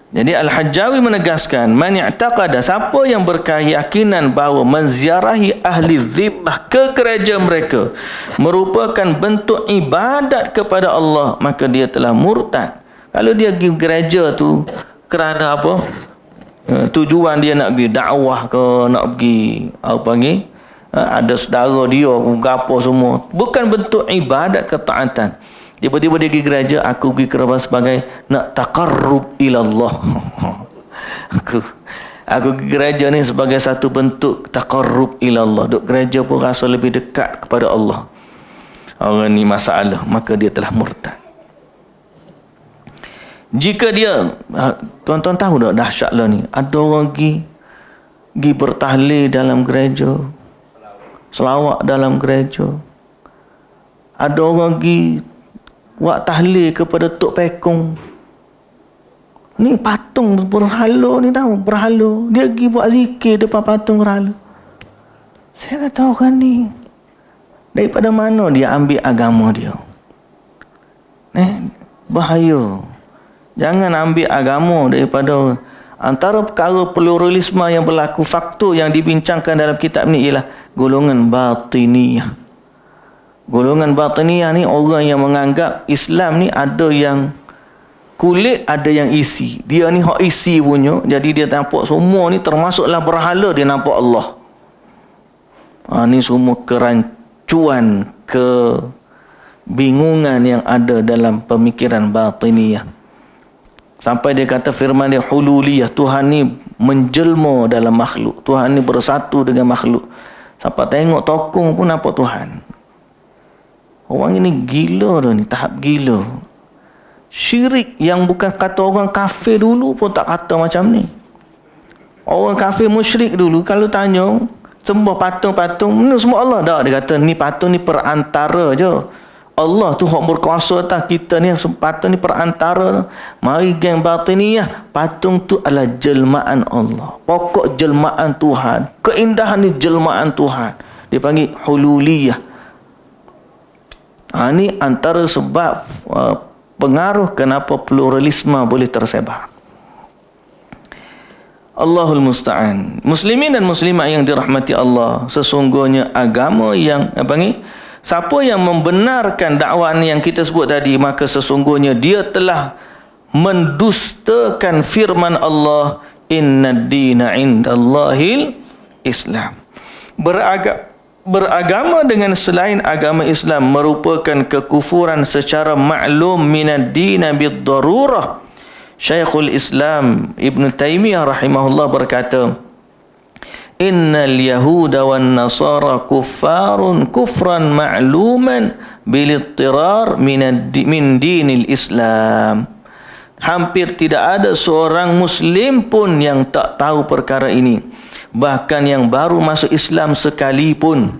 S1: Jadi Al-Hajjawi menegaskan, man i'taqada, siapa yang berkeyakinan bahawa menziarahi ahli dhimmah ke gereja mereka merupakan bentuk ibadat kepada Allah, maka dia telah murtad. Kalau dia pergi gereja tu kerana apa? Tujuan dia nak pergi dakwah ke, nak pergi apa panggil? Ada saudara dia apa semua, bukan bentuk ibadat ketaatan. Tiba-tiba dia pergi gereja, aku pergi kerana sebagai nak taqarrub ilallah. Aku pergi gereja ni sebagai satu bentuk taqarrub ilallah. Duk gereja pun rasa lebih dekat kepada Allah. Orang ni masalah, maka dia telah murtad. Jika dia, tuan-tuan tahu tak dahsyatlah ni, ada orang pergi bertahlil dalam gereja, selawat dalam gereja. Ada orang pergi buat tahlil kepada Tok Pekong. Ni patung berhala ni, tahu, berhala. Dia pergi buat zikir depan patung berhala. Saya kata orang ni daripada mana dia ambil agama dia? Bahaya. Jangan ambil agama daripada, antara perkara pluralisme yang berlaku, faktor yang dibincangkan dalam kitab ni ialah golongan batiniyah. Golongan batiniyah ni orang yang menganggap Islam ni ada yang kulit, ada yang isi. Dia ni hak isi punya, jadi dia nampak semua ni termasuklah berhala, dia nampak Allah. Ni semua kerancuan, kebingungan yang ada dalam pemikiran batiniyah. Sampai dia kata firman dia hululiyah, Tuhan ni menjelma dalam makhluk, Tuhan ni bersatu dengan makhluk. Sampai tengok tokong pun nampak Tuhan. Orang ini gila dah ni, tahap gila. Syirik yang bukan kata orang kafir dulu pun tak kata macam ni. Orang kafir musyrik dulu kalau tanya, sembah patung-patung, ni semua Allah. Tak, dia kata ni patung ni perantara je. Allah tu hak berkuasa atas kita ni, patung ni perantara. Mari geng batiniyah, patung tu adalah jelmaan Allah. Pokok jelmaan Tuhan. Keindahan ni jelmaan Tuhan. Dia panggil hululiyah. Ini antara sebab pengaruh kenapa pluralisme boleh tersebar. Allahul musta'an. Muslimin dan muslimat yang dirahmati Allah, sesungguhnya agama yang siapa yang membenarkan dakwaan yang kita sebut tadi, maka sesungguhnya dia telah mendustakan firman Allah, innad dina indallahil Islam. Beragama dengan selain agama Islam merupakan kekufuran secara maklum minad dina bid darurah. Syekhul Islam Ibn Taymiyah rahimahullah berkata, innal yahuda wan nasara kuffarun kufran ma'luman bil ittirar min dinil Islam. Hampir tidak ada seorang muslim pun yang tak tahu perkara ini, bahkan yang baru masuk Islam sekalipun.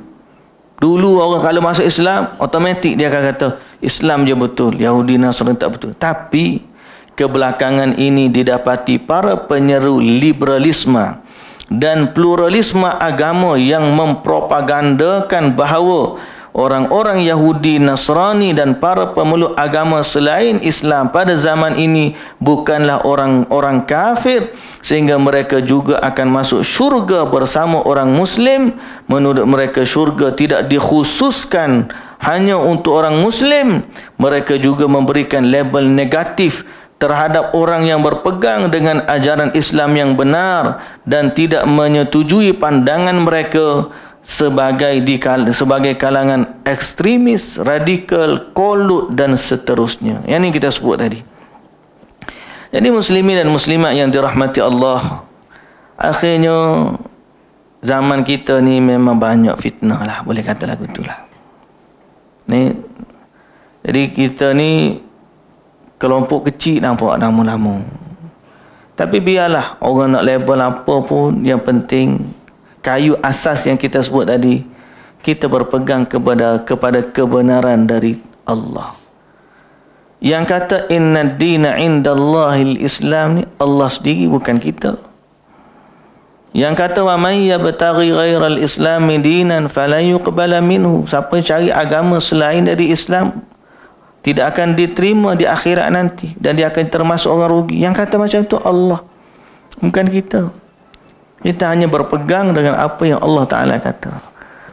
S1: Dulu orang kalau masuk Islam, automatik dia akan kata Islam je betul, Yahudi Nasrani tak betul. Tapi kebelakangan ini didapati para penyeru liberalisme dan pluralisme agama yang mempropagandakan bahawa orang-orang Yahudi, Nasrani dan para pemeluk agama selain Islam pada zaman ini bukanlah orang-orang kafir, sehingga mereka juga akan masuk syurga bersama orang Muslim. Menurut mereka syurga tidak dikhususkan hanya untuk orang Muslim. Mereka juga memberikan label negatif terhadap orang yang berpegang dengan ajaran Islam yang benar dan tidak menyetujui pandangan mereka sebagai kalangan ekstremis, radikal, kolut dan seterusnya. Yang ini kita sebut tadi. Jadi muslimin dan muslimat yang dirahmati Allah, akhirnya zaman kita ni memang banyak fitnah lah, boleh kata lagu itulah. Jadi kita ni kelompok kecil nampak lama-lama. Tapi biarlah orang nak label apa pun, yang penting kayu asas yang kita sebut tadi, kita berpegang kepada kebenaran dari Allah. Yang kata inna dina indallahil Islam ni Allah sendiri, bukan kita. Yang kata wa may yabtaghi ghairal islami dinan fala yuqbala minhu, siapa cari agama selain dari Islam tidak akan diterima di akhirat nanti dan dia akan termasuk orang rugi. Yang kata macam tu Allah, bukan kita. Kita hanya berpegang dengan apa yang Allah Ta'ala kata.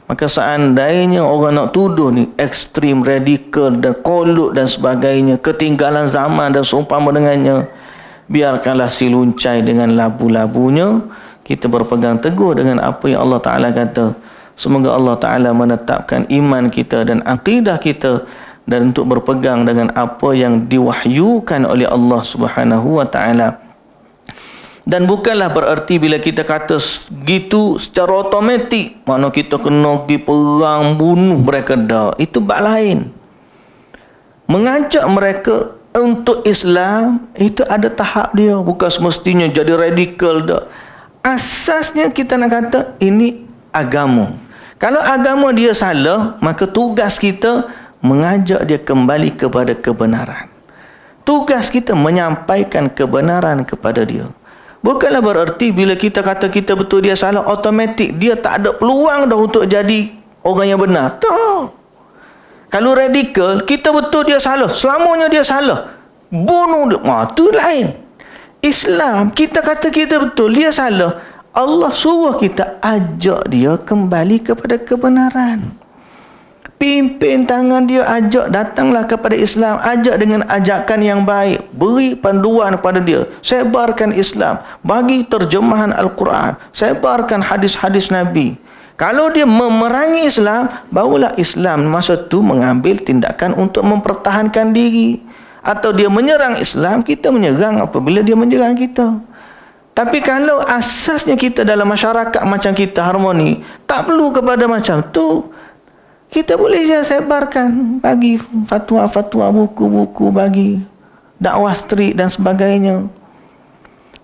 S1: Maka seandainya orang nak tuduh ni ekstrim, radikal dan kolut dan sebagainya, ketinggalan zaman dan seumpama dengannya, biarkanlah siluncai dengan labu-labunya. Kita berpegang teguh dengan apa yang Allah Ta'ala kata. Semoga Allah Ta'ala menetapkan iman kita dan akidah kita, dan untuk berpegang dengan apa yang diwahyukan oleh Allah Subhanahu wa Ta'ala. Dan bukanlah bererti bila kita kata gitu secara automatik mana kita kena pergi perang bunuh mereka, dah. Itu bab lain. Mengajak mereka untuk Islam itu ada tahap dia, bukan semestinya jadi radikal dah. Asasnya kita nak kata ini agama. Kalau agama dia salah, maka tugas kita mengajak dia kembali kepada kebenaran. Tugas kita menyampaikan kebenaran kepada dia. Bukanlah bererti bila kita kata kita betul dia salah, automatik dia tak ada peluang dah untuk jadi orang yang benar. Tak. Kalau radikal, kita betul dia salah, selamanya dia salah, bunuh dia, itu lain. Islam, kita kata kita betul, dia salah, Allah suruh kita ajak dia kembali kepada kebenaran. Pimpin tangan dia, ajak, datanglah kepada Islam, ajak dengan ajakan yang baik, beri panduan kepada dia, sebarkan Islam, bagi terjemahan Al-Quran, sebarkan hadis-hadis Nabi. Kalau dia memerangi Islam, barulah Islam masa tu mengambil tindakan untuk mempertahankan diri. Atau dia menyerang Islam, kita menyerang apabila dia menyerang kita. Tapi kalau asasnya kita dalam masyarakat macam kita harmoni, tak perlu kepada macam tu, kita boleh je sebarkan, bagi fatwa-fatwa, buku-buku, bagi dakwah street dan sebagainya.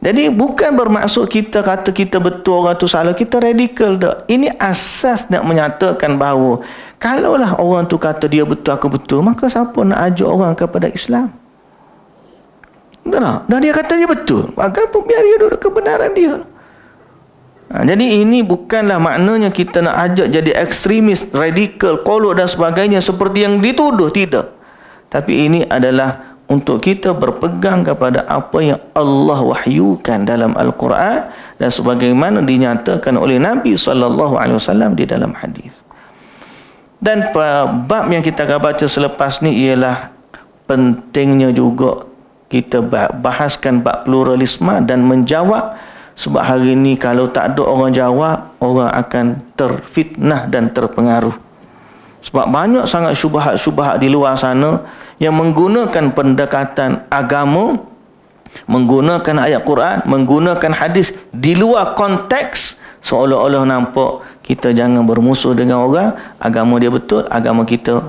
S1: Jadi bukan bermaksud kita kata kita betul, orang tu salah, kita radikal dah. Ini asas nak menyatakan bahawa kalaulah orang tu kata dia betul, aku betul, maka siapa nak ajak orang kepada Islam? Benar? Dan dia kata dia betul, maka biar dia duduk kebenaran dia. Jadi ini bukanlah maknanya kita nak ajak jadi ekstremis, radikal, kolot dan sebagainya seperti yang dituduh, tidak. Tapi ini adalah untuk kita berpegang kepada apa yang Allah wahyukan dalam Al-Quran dan sebagaimana dinyatakan oleh Nabi SAW di dalam hadis. Dan bab yang kita akan baca selepas ni ialah pentingnya juga kita bahaskan bab pluralisme dan menjawab, sebab hari ni kalau tak ada orang jawab, orang akan terfitnah dan terpengaruh. Sebab banyak sangat syubhat-syubhat di luar sana yang menggunakan pendekatan agama, menggunakan ayat Quran, menggunakan hadis di luar konteks, seolah-olah nampak kita jangan bermusuh dengan orang, agama dia betul, agama kita.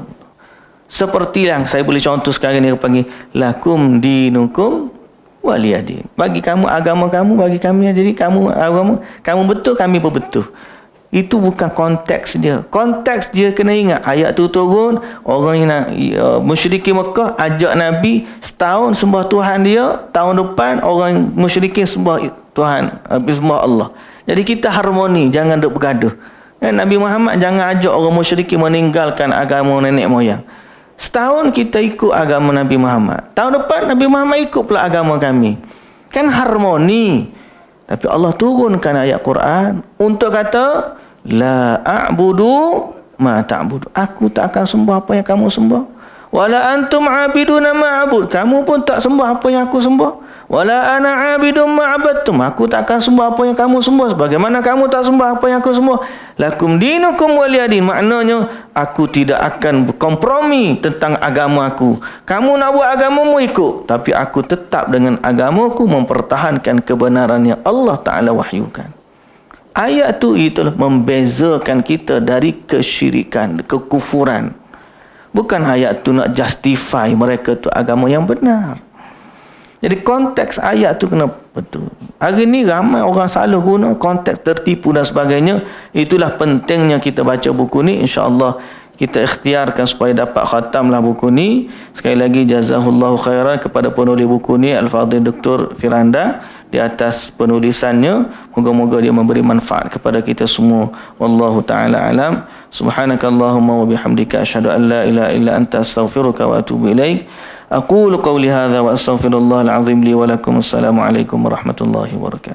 S1: Seperti yang saya boleh contoh sekarang ni, panggil lakum dinukum waliyadin. Bagi kamu agama kamu, bagi kami jadi kamu agama kamu betul, kami pun betul. Itu bukan konteks dia. Konteks dia kena ingat ayat tu turun, orang yang musyrikin Mekah ajak Nabi setahun sembah Tuhan dia, tahun depan orang musyrikin sembah Tuhan, sembah Allah. Jadi kita harmoni, jangan duk bergaduh. Nabi Muhammad jangan ajak orang musyrikin meninggalkan agama nenek moyang. Setahun kita ikut agama Nabi Muhammad, tahun depan Nabi Muhammad ikut pula agama kami. Kan harmoni. Tapi Allah turunkan ayat Quran untuk kata la a'budu ma ta'budu. Aku tak akan sembah apa yang kamu sembah. Wala antum 'abiduna ma a'bud. Kamu pun tak sembah apa yang aku sembah. Wala ana 'abidum ma 'abadtum. Aku tak akan sembah apa yang kamu sembah sebagaimana kamu tak sembah apa yang aku sembah. Lakum dinukum waliyadin. Maknanya aku tidak akan berkompromi tentang agama aku. Kamu nak buat agamamu ikut, tapi aku tetap dengan agamaku mempertahankan kebenaran yang Allah Ta'ala wahyukan. Ayat tu itulah membezakan kita dari kesyirikan, kekufuran. Bukan ayat tu nak justify mereka tu agama yang benar. Jadi konteks ayat tu kena betul. Hari ni ramai orang salah guna, konteks tertipu dan sebagainya. Itulah pentingnya kita baca buku ni. InsyaAllah kita ikhtiarkan supaya dapat khatamlah buku ni. Sekali lagi jazahullahu khairan kepada penulis buku ni, Al-Fadhil Dr. Firanda, di atas penulisannya. Moga-moga dia memberi manfaat kepada kita semua. Wallahu ta'ala alam. Subhanakallahumma wa bihamdika asyhadu an la ilaha illa anta astaghfiruka wa atubu ilaik. Aqulu qawli hadha wa astaghfirullahal azim li wa lakum. Assalamualaikum warahmatullahi wabarakatuh.